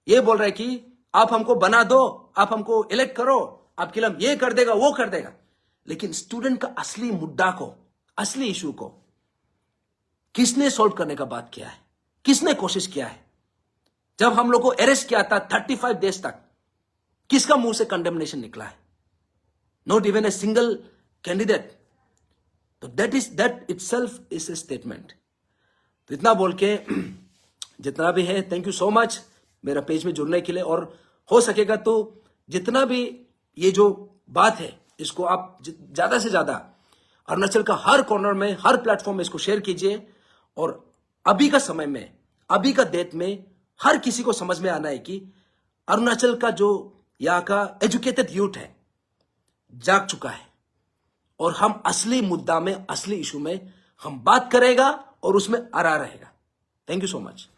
ये बोल रहा है कि आप हमको बना दो, आप हमको इलेक्ट करो, आपके लिए हम ये कर देगा वो कर देगा। लेकिन स्टूडेंट का असली मुद्दा को, असली इशू को किसने सॉल्व करने का बात किया है? किसने कोशिश किया है? जब हम लोग को अरेस्ट किया था 35 डेज तक, किसका मुंह से कंडेमनेशन निकला है? Not even a single candidate. तो that itself is a statement. तो इतना बोल के जितना भी है, थैंक यू सो मच मेरा पेज में जुड़ने के लिए। और हो सकेगा तो जितना भी ये जो बात है इसको आप ज्यादा से ज्यादा अरुणाचल का हर कॉर्नर में, हर प्लेटफॉर्म में इसको शेयर कीजिए। और अभी का समय में, अभी का डेट में हर किसी को समझ में आना है कि अरुणाचल का जो यहाँ का एजुकेटेड यूथ है जाग चुका है, और हम असली मुद्दा में, असली इशू में हम बात करेगा और उसमें अड़ा रहेगा। Thank you so much.